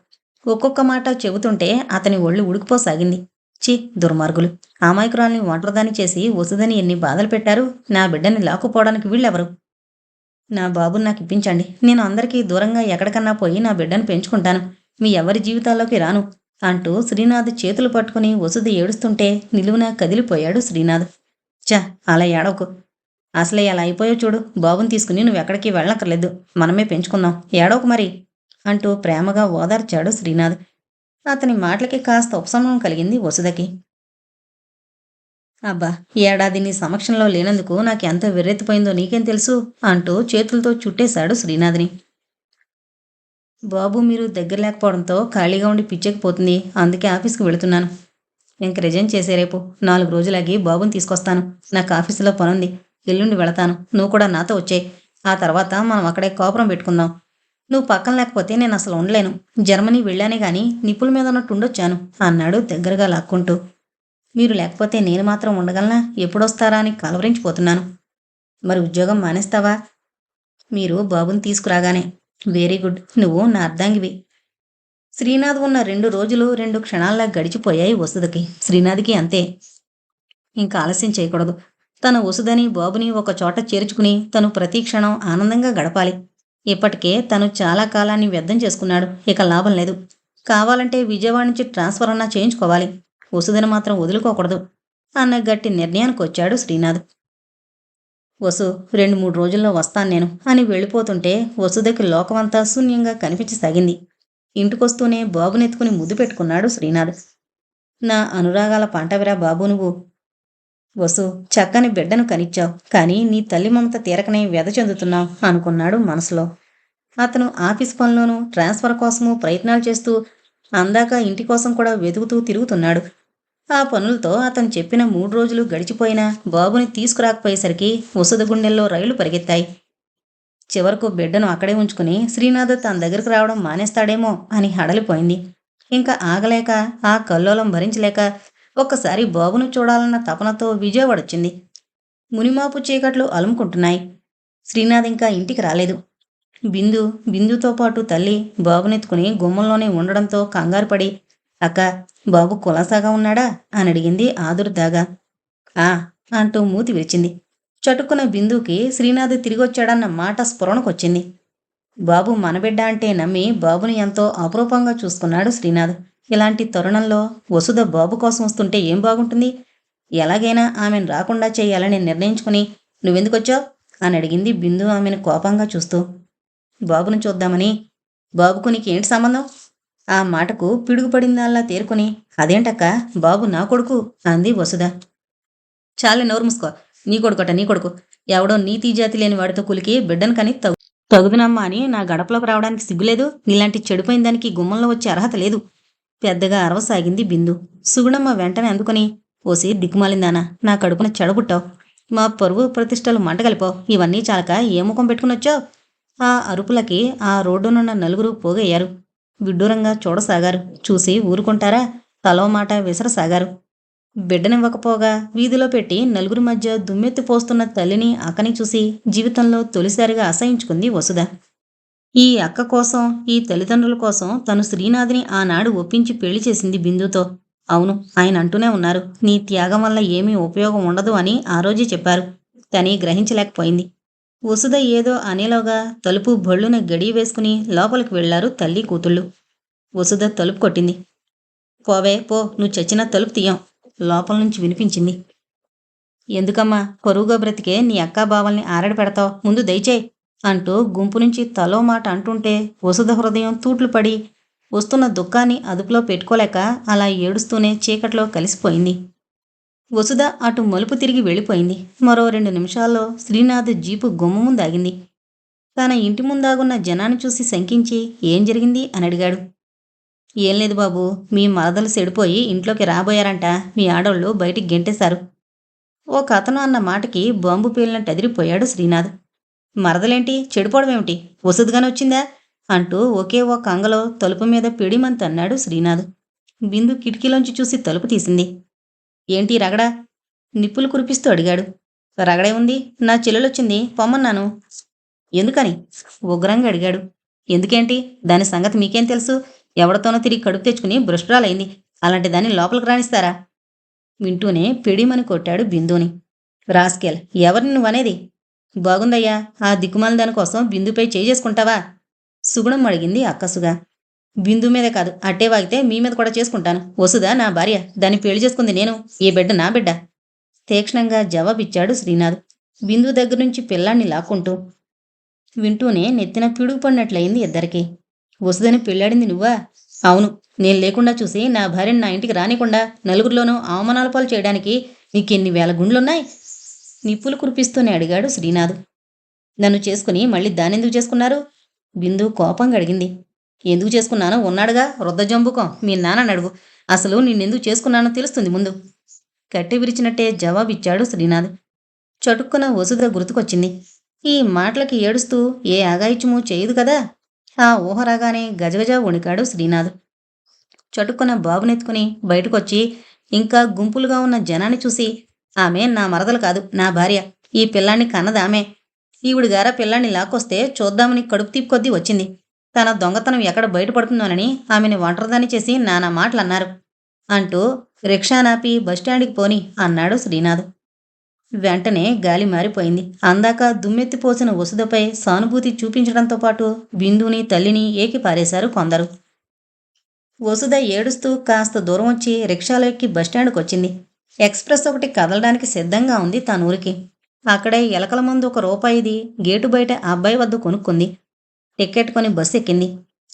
ఒక్కొక్క మాట చెబుతుంటే అతని ఒళ్ళు ఉడికిపోసాగింది. చి దుర్మార్గులు, అమాయకురాల్ని ఒంటరిదాన్ని చేసి వసుధని ఎన్ని బాధలు పెట్టారు. నా బిడ్డని లాక్కుపోవడానికి వీళ్ళెవరు? నా బాబుని నాకు ఇప్పించండి. నేను అందరికీ దూరంగా ఎక్కడికన్నా పోయి నా బిడ్డను పెంచుకుంటాను. మీ ఎవరి జీవితాల్లోకి రాను అంటూ శ్రీనాథ్ చేతులు పట్టుకుని వసుధ ఏడుస్తుంటే నిలువున కదిలిపోయాడు శ్రీనాథ్. చ, అలా ఏడవకు. అసలే అలా అయిపోయావు చూడు. బాబుని తీసుకుని నువ్వెక్కడికి వెళ్ళక్కర్లేదు. మనమే పెంచుకుందాం. ఏడవకు మరి అంటూ ప్రేమగా ఓదార్చాడు శ్రీనాథ్. అతని మాటలకి కాస్త ఉపశమనం కలిగింది వసుధకి. అబ్బా, ఏడాది నీ సమక్షంలో లేనందుకు నాకెంత వెర్రెత్తిపోయిందో నీకేం తెలుసు అంటూ చేతులతో చుట్టేశాడు శ్రీనాథ్ని. బాబు మీరు దగ్గర లేకపోవడంతో ఖాళీగా ఉండి పిచ్చెక్కిపోతుంది. అందుకే ఆఫీస్కి వెళుతున్నాను. ఇంక రిజైన్ చేసే రేపు 4 రోజులాగి బాబుని తీసుకొస్తాను. నాకు ఆఫీసులో పనుంది. ఎల్లుండి వెళతాను. నువ్వు కూడా నాతో వచ్చేయ్. ఆ తర్వాత మనం అక్కడే కాపురం పెట్టుకుందాం. నువ్వు పక్కన లేకపోతే నేను అసలు ఉండలేను. జర్మనీ వెళ్ళానే గాని నిప్పుల మీద ఉన్నట్టు ఉండొచ్చాను అన్నాడు దగ్గరగా లాక్కుంటూ. మీరు లేకపోతే నేను మాత్రం ఉండగలనా? ఎప్పుడొస్తారా అని కలవరించిపోతున్నాను. మరి ఉద్యోగం మానేస్తావా? మీరు బాబుని తీసుకురాగానే. వెరీ గుడ్, నువ్వు నా అర్ధాంగివి. శ్రీనాథ్ ఉన్న 2 రోజులు 2 క్షణాల్లా గడిచిపోయాయి వసుధకి. శ్రీనాథ్కి అంతే. ఇంకా ఆలస్యం చేయకూడదు. తన వసుధని బాబుని ఒక చోట చేర్చుకుని తను ప్రతి క్షణం ఆనందంగా గడపాలి. ఇప్పటికే తను చాలా కాలాన్ని వ్యర్థం చేసుకున్నాడు. ఇక లాభం లేదు. కావాలంటే విజయవాడ నుంచి ట్రాన్స్ఫర్ అన్నా చేయించుకోవాలి. వసుధను మాత్రం వదులుకోకూడదు అన్న గట్టి నిర్ణయానికి వచ్చాడు శ్రీనాథ్. వసు, 2-3 రోజుల్లో వస్తాను నేను అని వెళ్ళిపోతుంటే వసుధకి లోకమంతా శూన్యంగా కనిపించసాగింది. ఇంటికొస్తూనే బాబునెత్తుకుని ముద్దు పెట్టుకున్నాడు శ్రీనాథ్. నా అనురాగాల పంటవిరా బాబు నువ్వు. వసు, చక్కని బిడ్డను కనిచ్చావు. కానీ నీ తల్లి మమత తీరకనే వ్యధ చెందుతున్నావు అనుకున్నాడు మనసులో. అతను ఆఫీస్ పనిలోనూ ట్రాన్స్ఫర్ కోసమూ ప్రయత్నాలు చేస్తూ అందాక ఇంటి కోసం కూడా వెతుకుతూ తిరుగుతున్నాడు. ఆ పనులతో అతను చెప్పిన 3 రోజులు గడిచిపోయినా బాబుని తీసుకురాకపోయేసరికి వసుధ గుండెల్లో రైళ్లు పరిగెత్తాయి. చివరకు బిడ్డను అక్కడే ఉంచుకుని శ్రీనాథ్ తన దగ్గరికి రావడం మానేస్తాడేమో అని హడలిపోయింది. ఇంకా ఆగలేక, ఆ కల్లోలం భరించలేక ఒక్కసారి బాబును చూడాలన్న తపనతో విజయవాడొచ్చింది. మునిమాపు చీకట్లు అలుముకుంటున్నాయి. శ్రీనాథ్ ఇంకా ఇంటికి రాలేదు. బిందు, బిందుతో పాటు తల్లి బాబునెత్తుకుని గుమ్మంలోనే ఉండడంతో కంగారుపడి, అక్క, బాబు కులాసాగా ఉన్నాడా అని అడిగింది ఆదుర్దాగా. ఆ అంటూ మూతి విరిచింది. చటుక్కున బిందుకి శ్రీనాథ్ తిరిగొచ్చాడన్న మాట స్ఫురణకొచ్చింది. బాబు మనబిడ్డ అంటే నమ్మి బాబుని ఎంతో అపురూపంగా చూసుకున్నాడు శ్రీనాథ్. ఇలాంటి తరుణంలో వసుధ బాబు కోసం వస్తుంటే ఏం బాగుంటుంది? ఎలాగైనా ఆమెను రాకుండా చేయాలని నిర్ణయించుకుని, నువ్వెందుకొచ్చావు అని అడిగింది బిందు ఆమెను కోపంగా చూస్తూ. బాబును చూద్దామని. బాబుకు నీకేంటి సంబంధం? ఆ మాటకు పిడుగుపడిందాల్లా తేరుకుని, అదేంటక్క, బాబు నా కొడుకు అంది వసుధ. చాలే, నోరు మూసుకో. నీ కొడుకట, నీ కొడుకు. ఎవడో నీతి జాతి లేని వాడితో కులికి బిడ్డను కని తగుదునమ్మా అని నా గడపలోకి రావడానికి సిగ్గులేదు? నీలాంటి చెడిపోయిన దానికి గుమ్మంలో వచ్చే అర్హత లేదు. పెద్దగా అరవసాగింది బిందు. సుగుణమ్మ వెంటనే అందుకుని, ఓసి దిక్కుమాలిందానా, నా కడుపున చెడబుట్టావు. మా పరువు ప్రతిష్టలు మంటగలిపావు. ఇవన్నీ చాలక ఏ ముఖం పెట్టుకునొచ్చావు? ఆ అరుపులకి ఆ రోడ్డునున్న నలుగురు పోగయ్యారు. విడ్డూరంగా చూడసాగారు. చూసి ఊరుకుంటారా? తలో మాట విసరసాగారు. బిడ్డనివ్వకపోగా వీధిలో పెట్టి నలుగురి మధ్య దుమ్మెత్తి పోస్తున్న తల్లిని అక్కని చూసి జీవితంలో తొలిసారిగా అసహించుకుంది వసుధ. ఈ అక్క కోసం, ఈ తల్లిదండ్రుల కోసం తను శ్రీనాథిని ఆనాడు ఒప్పించి పెళ్లి చేసింది బిందుతో. అవును, ఆయన అంటూనే ఉన్నారు, నీ త్యాగం వల్ల ఏమీ ఉపయోగం ఉండదు అని ఆ రోజే చెప్పారు. తని గ్రహించలేకపోయింది. వసుధ ఏదో అనేలోగా తలుపు బళ్ళున గడియ వేసుకుని లోపలికి వెళ్లారు తల్లి కూతుళ్ళు. వసుధ తలుపు కొట్టింది. పోవే పో, నువ్వు చచ్చినా తలుపు తీయం లోపల నుంచి వినిపించింది. ఎందుకమ్మా, కొరువుగా బ్రతికే నీ అక్కా బావల్ని ఆరడి పెడతావు? ముందు దయచేయి అంటూ గుంపు నుంచి తలో మాట అంటుంటే వసుధ హృదయం తూట్లు పడి వస్తున్న దుఃఖాన్ని అదుపులో పెట్టుకోలేక అలా ఏడుస్తూనే చీకట్లో కలిసిపోయింది. వసుధ అటు మలుపు తిరిగి వెళ్ళిపోయింది. మరో 2 నిమిషాల్లో శ్రీనాథ్ జీపు గుమ్మ ముందాగింది. తన ఇంటి ముందాగున్న జనాన్ని చూసి శంకించి ఏం జరిగింది అని అడిగాడు. ఏం లేదు బాబు, మీ మరదలు చెడిపోయి ఇంట్లోకి రాబోయారంట. మీ ఆడోళ్ళు బయటికి గెంటేశారు. ఓ కథను అన్న మాటకి బాంబు పేలినట్టు అదిరిపోయాడు శ్రీనాథ్. మరదలేంటి, చెడిపోవడమేమిటి? వసుధగానే వచ్చిందా అంటూ ఒకే ఓ కంగలో తలుపు మీద పిడిమంత్ అన్నాడు శ్రీనాథ్. బిందు కిటికీలోంచి చూసి తలుపు తీసింది. ఏంటి రగడా? నిప్పులు కురిపిస్తూ అడిగాడు. రగడే ఉంది, నా చెల్లెలొచ్చింది, పొమ్మన్నాను. ఎందుకని ఉగ్రంగా అడిగాడు. ఎందుకేంటి, దాని సంగతి మీకేం తెలుసు? ఎవరితోనో తిరిగి కడుపు తెచ్చుకుని భ్రష్టురాలైంది. అలాంటి దాన్ని లోపలికి రాణిస్తారా? వింటూనే పిడిమని కొట్టాడు బిందుని. రాస్కెల్, ఎవరిని నువ్వనేది? బాగుందయ్యా, ఆ దిక్కుమాల దానికోసం బిందుపై చేసుకుంటావా? సుగుణం అడిగింది అక్కసుగా. బిందు మీదే కాదు, అట్టే వాగితే మీ మీద కూడా చేసుకుంటాను. వసుదా నా భార్య, దాన్ని పెళ్లి చేసుకుంది నేను. ఈ బిడ్డ నా బిడ్డ తీక్షణంగా జవాబిచ్చాడు శ్రీనాథ్, బిందు దగ్గర నుంచి పిల్లాన్ని లాక్కుంటూ. వింటూనే నెత్తిన పిడుగు పడినట్లయింది ఇద్దరికి. వసుదని పెళ్ళాడింది నువ్వా? అవును, నేను లేకుండా చూసి నా భార్యను నా ఇంటికి రానికుండా నలుగురిలోనూ అవమానాల పాలు చేయడానికి నీకెన్ని వేల గుండ్లున్నాయి? నిప్పులు కురిపిస్తూనే అడిగాడు శ్రీనాథ్. నన్ను చేసుకుని మళ్ళీ దానెందుకు చేసుకున్నారు? బిందు కోపంగా అడిగింది. ఎందుకు చేసుకున్నానో ఉన్నాడుగా, వృద్ధ జంబుకం, మీ నాన్నని అడుగు. అసలు నిన్నెందుకు చేసుకున్నానో తెలుస్తుంది ముందు. కట్టె విరిచినట్టే జవాబిచ్చాడు శ్రీనాథ్. చటుక్కున వసుధ గుర్తుకొచ్చింది. ఈ మాటలకి ఏడుస్తూ ఏ ఆగాయిత్యమూ చేయదు కదా. ఆ ఊహ రాగానే గజగజ వణికాడు శ్రీనాథ్. చటుక్కున బాబునెత్తుకుని బయటకొచ్చి ఇంకా గుంపులుగా ఉన్న జనాన్ని చూసి, ఆమె నా మరదలు కాదు, నా భార్య. ఈ పిల్లాన్ని కన్నదామే. ఈవిడిగారా పిల్లాన్ని లాక్కొస్తే చూద్దామని కడుపు తీపి కొద్దీ వచ్చింది. తన దొంగతనం ఎక్కడ బయటపడుతుందోనని ఆమెని ఒంటరిదాన్ని చేసి నానా మాటలన్నారు అంటూ రిక్షానాపి బస్టాండ్కి పోని అన్నాడు శ్రీనాథ్. వెంటనే గాలి మారిపోయింది. అందాక దుమ్మెత్తిపోసిన వసుధపై సానుభూతి చూపించడంతో పాటు బిందుని తల్లిని ఏకి పారేశారు కొందరు. వసుధ ఏడుస్తూ కాస్త దూరం వచ్చి రిక్షాలో ఎక్కి బస్టాండ్కి వచ్చింది. ఎక్స్ప్రెస్ ఒకటి కదలడానికి సిద్ధంగా ఉంది తనూరికి. అక్కడే ఎలకల మందు ₹1 గేటు బయట అబ్బాయి వద్ద కొనుక్కుంది. టిక్కెట్ కొని బస్సు ఎక్కింది.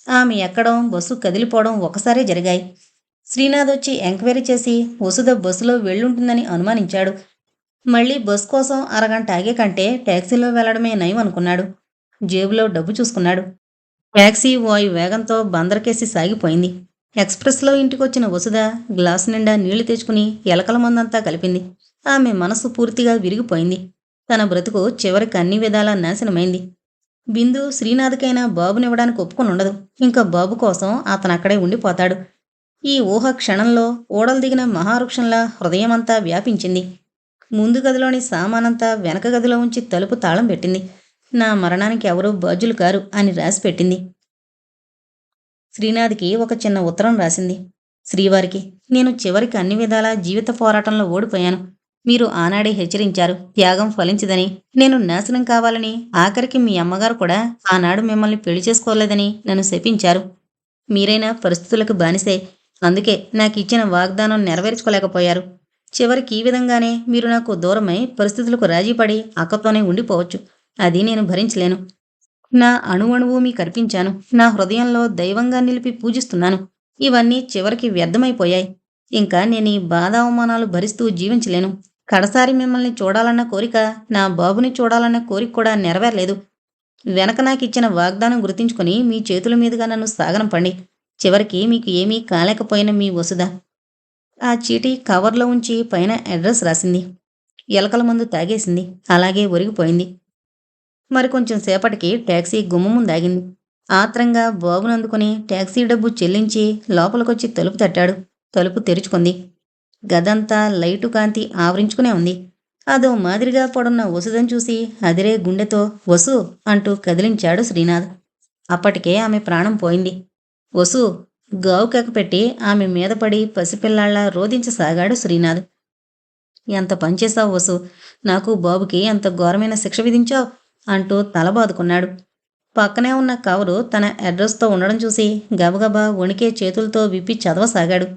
ఆమె ఎక్కడం, బస్సు కదిలిపోవడం ఒకసారే జరిగాయి. శ్రీనాథ్ వచ్చి ఎంక్వైరీ చేసి వసుధ బస్సులో వెళ్ళుంటుందని అనుమానించాడు. మళ్ళీ బస్ కోసం అరగంట ఆగే కంటే ట్యాక్సీలో వెళ్లడమే నయం అనుకున్నాడు. జేబులో డబ్బు చూసుకున్నాడు. ట్యాక్సీ వాయు వేగంతో బందరకేసి సాగిపోయింది. ఎక్స్‌ప్రెస్‌లో ఇంటికొచ్చిన వసుధ గ్లాసు నిండా నీళ్లు తెచ్చుకుని ఎలకల మందంతా కలిపింది. ఆమె మనసు పూర్తిగా విరిగిపోయింది. తన బ్రతుకు చివరికి అన్ని విధాలా నాశనమైంది. బిందు శ్రీనాథ్‌కైనా బాబునివ్వడానికి ఒప్పుకొనుండదు. ఇంక బాబు కోసం అతనక్కడే ఉండిపోతాడు. ఈ ఊహ క్షణంలో ఊడలు దిగిన మహావృక్షంలా హృదయమంతా వ్యాపించింది. ముందు గదిలోని సామానంతా వెనక గదిలో ఉంచి తలుపు తాళం పెట్టింది. నా మరణానికి ఎవరూ బాధ్యులు కారు అని రాసిపెట్టింది. శ్రీనాథ్‌కి ఒక చిన్న ఉత్తరం రాసింది. శ్రీవారికి, నేను చివరికి అన్ని విధాలా జీవిత పోరాటంలో ఓడిపోయాను. మీరు ఆనాడే హెచ్చరించారు త్యాగం ఫలించదని, నేను నాశనం కావాలని. ఆఖరికి మీ అమ్మగారు కూడా ఆనాడు మిమ్మల్ని పెళ్లి చేసుకోలేదని నన్ను శపించారు. మీరైనా పరిస్థితులకు బానిసే. అందుకే నాకిచ్చిన వాగ్దానం నెరవేర్చుకోలేకపోయారు. చివరికి ఈ విధంగానే మీరు నాకు దూరమై పరిస్థితులకు రాజీపడి అక్కతోనే ఉండిపోవచ్చు. అది నేను భరించలేను. నా అణువణువు మీకర్పించాను. నా హృదయంలో దైవంగా నిలిపి పూజిస్తున్నాను. ఇవన్నీ చివరికి వ్యర్థమైపోయాయి. ఇంకా నేనీ బాధ అవమానాలు భరిస్తూ జీవించలేను. కడసారి మిమ్మల్ని చూడాలన్న కోరిక, నా బాబుని చూడాలన్న కోరిక కూడా నెరవేరలేదు. వెనక నాకిచ్చిన వాగ్దానం గుర్తుంచుకుని మీ చేతుల మీదుగా నన్ను సాగనంపండి. చివరికి మీకు ఏమీ కాలేకపోయిన మీ వసుధ. ఆ చీటీ కవర్లో ఉంచి పైన అడ్రస్ రాసింది. ఎలకల మందు తాగేసింది. అలాగే ఒరిగిపోయింది. మరికొంచెం సేపటికి టాక్సీ గుమ్మ ముందాగింది. ఆత్రంగా బాబునందుకుని టాక్సీ డబ్బు చెల్లించి లోపలికొచ్చి తలుపు తట్టాడు. తలుపు తెరుచుకుంది. గదంతా లైటు కాంతి ఆవరించుకునే ఉంది. అదో మాదిరిగా పడున్న వసుధను చూసి అదిరే గుండెతో వసు అంటూ కదిలించాడు శ్రీనాథ్. అప్పటికే ఆమె ప్రాణం పోయింది. వసు గావు కేకపెట్టి ఆమె మీద పడి పసిపిల్లాళ్లా రోదించసాగాడు శ్రీనాథ్. ఎంత పనిచేశావు వసు, నాకు బాబుకి ఎంత ఘోరమైన శిక్ష విధించావు అంటూ తల బాదుకున్నాడు. పక్కనే ఉన్న కవరు తన అడ్రస్తో ఉండడం చూసి గబగబా వణికే చేతులతో విప్పి చదవసాగాడు.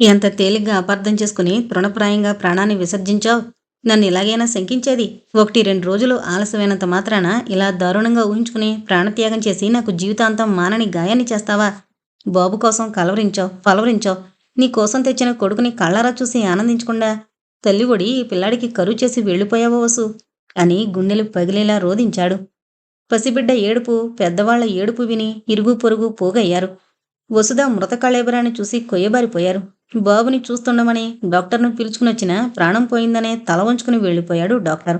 ఎంత తేలిగ్గా అపార్థం చేసుకుని తృణప్రాయంగా ప్రాణాన్ని విసర్జించావు. నన్ను ఇలాగైనా శంకించేది? 1-2 రోజులు ఆలస్యమైనంత మాత్రాన ఇలా దారుణంగా ఊహించుకుని ప్రాణత్యాగం చేసి నాకు జీవితాంతం మానని గాయాన్ని చేస్తావా? బాబు కోసం పలవరించావు. నీ కోసం తెచ్చిన కొడుకుని కళ్ళారా చూసి ఆనందించకుండా తల్లి ఒడి ఈ పిల్లాడికి కరువు చేసి వెళ్ళిపోయావో వసు అని గుండెలు పగిలేలా రోదించాడు. పసిబిడ్డ ఏడుపు, పెద్దవాళ్ల ఏడుపు విని ఇరుగు పొరుగు పోగయ్యారు. వసుధ మృత కళేబరాన్ని చూసి కొయ్యబారిపోయారు. బాబుని చూస్తుండమని డాక్టర్ను పిలుచుకునొచ్చినా ప్రాణం పోయిందనే తల వంచుకుని వెళ్ళిపోయాడు డాక్టర్.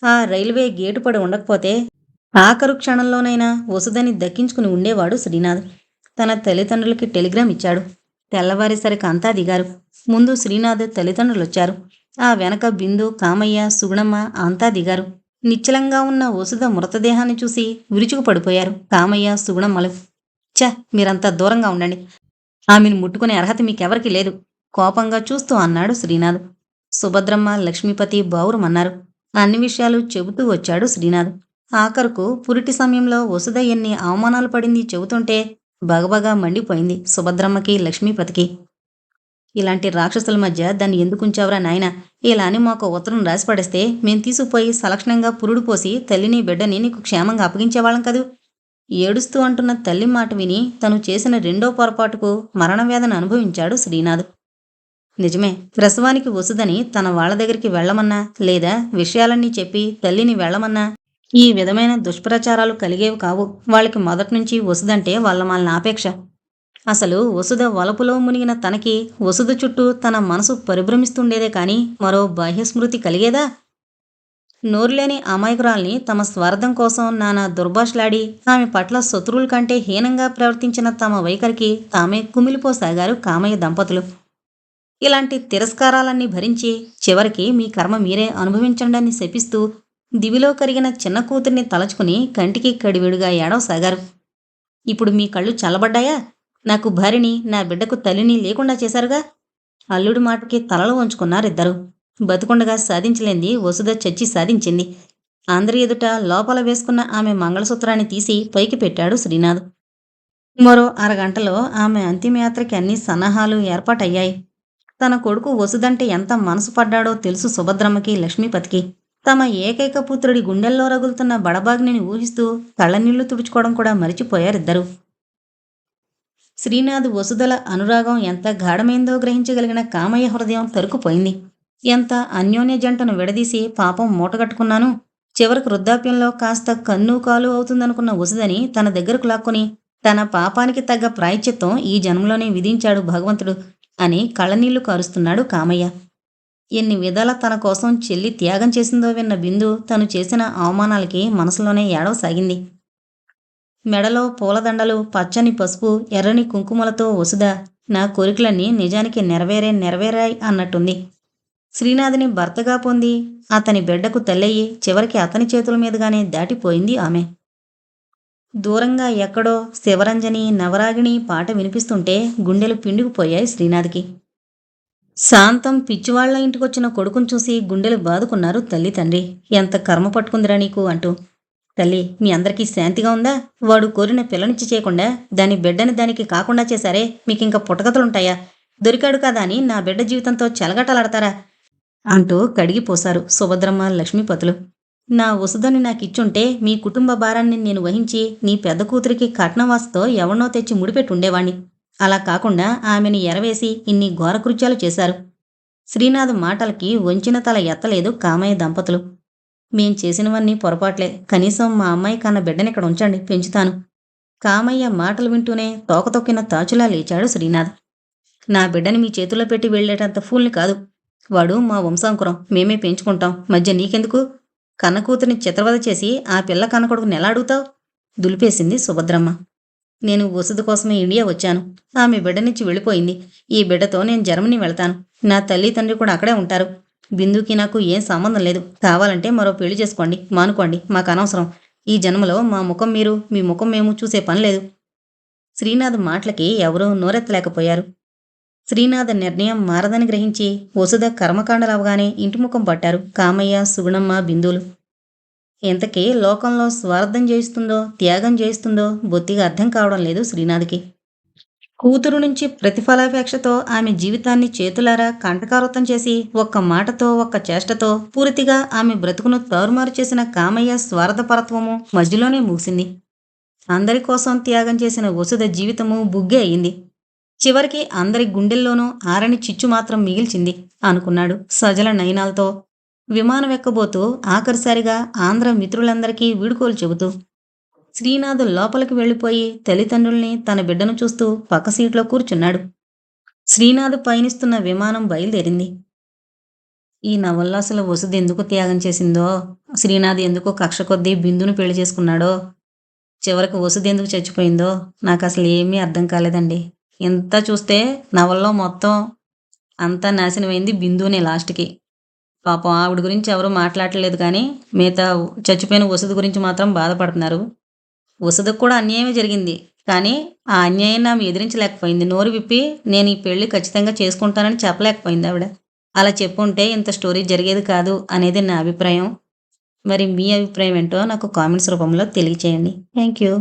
ఆ రైల్వే గేటు పడి ఉండకపోతే ఆఖరు క్షణంలోనైనా వసుధని దక్కించుకుని ఉండేవాడు శ్రీనాథ్. తన తల్లిదండ్రులకి టెలిగ్రామ్ ఇచ్చాడు. తెల్లవారేసరికి అంతా దిగారు. ముందు శ్రీనాథ్ తల్లిదండ్రులొచ్చారు. ఆ వెనక బిందు, కామయ్య, సుగుణమ్మ అంతా దిగారు. నిశ్చలంగా ఉన్న వసుధ మృతదేహాన్ని చూసి విరుచుకు పడిపోయారు కామయ్య, సుగుణమ్మలు. ఛ, మీరంతా దూరంగా ఉండండి. ఆమెను ముట్టుకునే అర్హత మీకెవరికీ లేదు కోపంగా చూస్తూ అన్నాడు శ్రీనాథ్. సుభద్రమ్మ, లక్ష్మీపతి బావురమన్నారు. అన్ని విషయాలు చెబుతూ వచ్చాడు శ్రీనాథ్. ఆఖరుకు పురిటి సమయంలో వసుధ ఎన్ని అవమానాలు పడింది చెబుతుంటే బగబగా మండిపోయింది సుభద్రమ్మకి, లక్ష్మీపతికి. ఇలాంటి రాక్షసుల మధ్య దాన్ని ఎందుకుంచావురా నాయనా? ఇలా అని మాకు ఉత్తరం రాసిపడేస్తే మేం తీసుకుపోయి సలక్షణంగా పురుడు పోసి తల్లిని బిడ్డని నీకు క్షేమంగా అప్పగించేవాళ్ళం కదూ. ఏడుస్తూ అంటున్న తల్లి మాట విని తను చేసిన రెండో పొరపాటుకు మరణవేదన అనుభవించాడు శ్రీనాథ్. నిజమే, ప్రసవానికి వసుదని తన వాళ్ళ దగ్గరికి వెళ్లమన్నా లేదా విషయాలన్నీ చెప్పి తల్లిని వెళ్లమన్నా ఈ విధమైన దుష్ప్రచారాలు కలిగేవి కావు. వాళ్ళకి మొదట్నుంచి వసుదంటే వాళ్ళ ఆపేక్ష. అసలు వసుధ వలపులో మునిగిన తనకి వసుధ చుట్టూ తన మనసు పరిభ్రమిస్తుండేదే కాని మరో బాహ్యస్మృతి కలిగేదా? నోరులేని అమాయకురాల్ని తమ స్వార్థం కోసం నానా దుర్భాషలాడి ఆమె పట్ల శత్రువుల కంటే హీనంగా ప్రవర్తించిన తమ వైఖరికి తామే కుమిలిపోసాగారు కామయ్య దంపతులు. ఇలాంటి తిరస్కారాలన్నీ భరించి చివరికి మీ కర్మ మీరే అనుభవించండని శపిస్తూ దివిలో కరిగిన చిన్న కూతుర్ని తలచుకుని కంటికి కడివిడుగా ఏడవసాగారు. ఇప్పుడు మీ కళ్ళు చల్లబడ్డాయా? నాకు భార్యని, నా బిడ్డకు తల్లిని లేకుండా చేశారుగా. అల్లుడి మాటకి తలలు వంచుకున్నారిద్దరు. బతుకుండగా సాధించలేంది వసుధ చచ్చి సాధించింది. అందరి ఎదుట లోపల వేసుకున్న ఆమె మంగళసూత్రాన్ని తీసి పైకి పెట్టాడు శ్రీనాథ్. మరో అరగంటలో ఆమె అంతిమయాత్రకి అన్ని సన్నాహాలు ఏర్పాటయ్యాయి. తన కొడుకు వసుదంటే ఎంత మనసు పడ్డాడో తెలుసు సుభద్రమ్మకి, లక్ష్మీపతికి. తమ ఏకైక పుత్రుడి గుండెల్లో రగులుతున్న బడబాగ్నిని ఊహిస్తూ కళ్ళనీళ్లు తుడుచుకోవడం కూడా మరిచిపోయారిద్దరు. శ్రీనాథ్ వసుధల అనురాగం ఎంత గాఢమైందో గ్రహించగలిగిన కామయ్య హృదయం తరుకుపోయింది. ఎంత అన్యోన్య జంటను విడదీసి పాపం మూటగట్టుకున్నాను. చివరికి వృద్ధాప్యంలో కాస్త కన్ను కాలు అవుతుందనుకున్న వసుధని తన దగ్గరకు లాక్కుని తన పాపానికి తగ్గ ప్రాయశ్చిత్తం ఈ జన్మలోనే విధించాడు భగవంతుడు అని కళ్ళనీళ్లు కారుస్తున్నాడు కామయ్య. ఎన్ని విధాల తన కోసం చెల్లి త్యాగం చేసిందో విన్న బిందు తను చేసిన అవమానాలకి మనసులోనే ఏడవసాగింది. మెడలో పూలదండలు, పచ్చని పసుపు, ఎర్రని కుంకుమలతో వసుధ నా కోరికలన్నీ నిజానికి నెరవేరాయి అన్నట్టుంది. శ్రీనాథుని భర్తగా పొంది అతని బిడ్డకు తల్లయ్యి చివరికి అతని చేతుల మీదుగానే దాటిపోయింది ఆమె. దూరంగా ఎక్కడో శివరంజని, నవరాగిణి పాట వినిపిస్తుంటే గుండెలు పిండుకుపోయాయి శ్రీనాథ్కి. శాంతం పిచ్చివాళ్ల ఇంటికొచ్చిన కొడుకును చూసి గుండెలు బాదుకున్నారు తల్లి తండ్రి. ఎంత కర్మ పట్టుకుందిరా నీకు అంటూ. తల్లి, మీ అందరికీ శాంతిగా ఉందా? వాడు కోరిన పిల్లనిచ్చి చేయకుండా దాని బిడ్డని దానికి కాకుండా చేశారే, మీకింక పుట్టగతులుంటాయా? దొరికాడు కదా అని నా బిడ్డ జీవితంతో చెలగటలాడతారా అంటూ కడిగిపోశారు సుభద్రమ్మ, లక్ష్మీపతులు. నా వసుదని నాకిచ్చుంటే మీ కుటుంబ భారాన్ని నేను వహించి నీ పెద్ద కూతురికి కట్నవాసుతో ఎవరినో తెచ్చి ముడిపెట్టి ఉండేవాణ్ణి. అలా కాకుండా ఆమెను ఎరవేసి ఇన్ని ఘోరకృత్యాలు చేశారు. శ్రీనాథ్ మాటలకి వంచిన తల ఎత్తలేదు కామయ్య దంపతులు. మేం చేసినవన్నీ పొరపాట్లే, కనీసం మా అమ్మాయి కన్న బిడ్డనిక్కడ ఉంచండి, పెంచుతాను. కామయ్య మాటలు వింటూనే తోకతొక్కిన తాచులా లేచాడు శ్రీనాథ్. నా బిడ్డని మీ చేతుల్లో పెట్టి వెళ్లేటంత ఫూల్ని కాదు. వాడు మా వంశాంకురం, మేమే పెంచుకుంటాం, మధ్య నీకెందుకు? కన్న కూతురిని చిత్రవద చేసి ఆ పిల్ల కన్న కొడుకుని ఎలా అడుగుతావు? దులిపేసింది సుభద్రమ్మ. నేను వసుధ కోసమే ఇండియా వచ్చాను. ఆమె బిడ్డనిచ్చి వెళ్ళిపోయింది. ఈ బిడ్డతో నేను జర్మనీ వెళ్తాను. నా తల్లి తండ్రి కూడా అక్కడే ఉంటారు. బిందుకి నాకు ఏం సంబంధం లేదు. కావాలంటే మరో పెళ్లి చేసుకోండి, మానుకోండి, మాకు అనవసరం. ఈ జన్మలో మా ముఖం మీరు, మీ ముఖం మేము చూసే పని లేదు. శ్రీనాథ్ మాటలకి ఎవరూ నోరెత్తలేకపోయారు. శ్రీనాథ్ నిర్ణయం మారదని గ్రహించి వసుధ కర్మకాండలవగానే ఇంటిముఖం పట్టారు కామయ్య, సుగుణమ్మ, బిందులు. ఇంతకీ లోకంలో స్వార్థం చేయిస్తుందో త్యాగం చేయిస్తుందో బొత్తిగా అర్థం కావడం లేదు శ్రీనాథ్కి. కూతురు నుంచి ప్రతిఫలాపేక్షతో ఆమె జీవితాన్ని చేతులారా కంటకావృతం చేసి ఒక్క మాటతో, ఒక్క చేష్టతో పూర్తిగా ఆమె బ్రతుకును తారుమారు చేసిన కామయ్య స్వార్థపరత్వము మధ్యలోనే ముగిసింది. అందరి కోసం త్యాగం చేసిన వసుధ జీవితము బుగ్గే అయింది. చివరికి అందరి గుండెల్లోనూ ఆరని చిచ్చు మాత్రం మిగిల్చింది అనుకున్నాడు సజల నయనాలతో విమానం ఎక్కబోతూ ఆఖరిసారిగా ఆంధ్ర మిత్రులందరికీ వీడుకోలు చెబుతూ. శ్రీనాథ్ లోపలికి వెళ్ళిపోయి తల్లిదండ్రుల్ని, తన బిడ్డను చూస్తూ పక్క సీట్లో కూర్చున్నాడు. శ్రీనాథ్ పయనిస్తున్న విమానం బయలుదేరింది. ఈ నవల్లో అసలు వసుధ ఎందుకు త్యాగం చేసిందో, శ్రీనాథ్ ఎందుకు కక్ష కొద్దీ బిందును పెళ్లి చేసుకున్నాడో, చివరికి వసుధ ఎందుకు చచ్చిపోయిందో నాకు అసలు ఏమీ అర్థం కాలేదండి. ఇంత చూస్తే నవల్లో మొత్తం అంతా నాశనమైంది బిందునే లాస్ట్కి. పాపం ఆవిడ గురించి ఎవరు మాట్లాడలేదు, కానీ మిగతా చచ్చిపోయిన వసుధ గురించి మాత్రం బాధపడుతున్నారు. వసుధకు కూడా అన్యాయమే జరిగింది, కానీ ఆ అన్యాయాన్ని ఆమె ఎదిరించలేకపోయింది. నోరు విప్పి నేను ఈ పెళ్లి ఖచ్చితంగా చేసుకుంటానని చెప్పలేకపోయింది ఆవిడ. అలా చెప్పుంటే ఇంత స్టోరీ జరిగేది కాదు అనేది నా అభిప్రాయం. మరి మీ అభిప్రాయం ఏంటో నాకు కామెంట్స్ రూపంలో తెలియచేయండి. Thank you.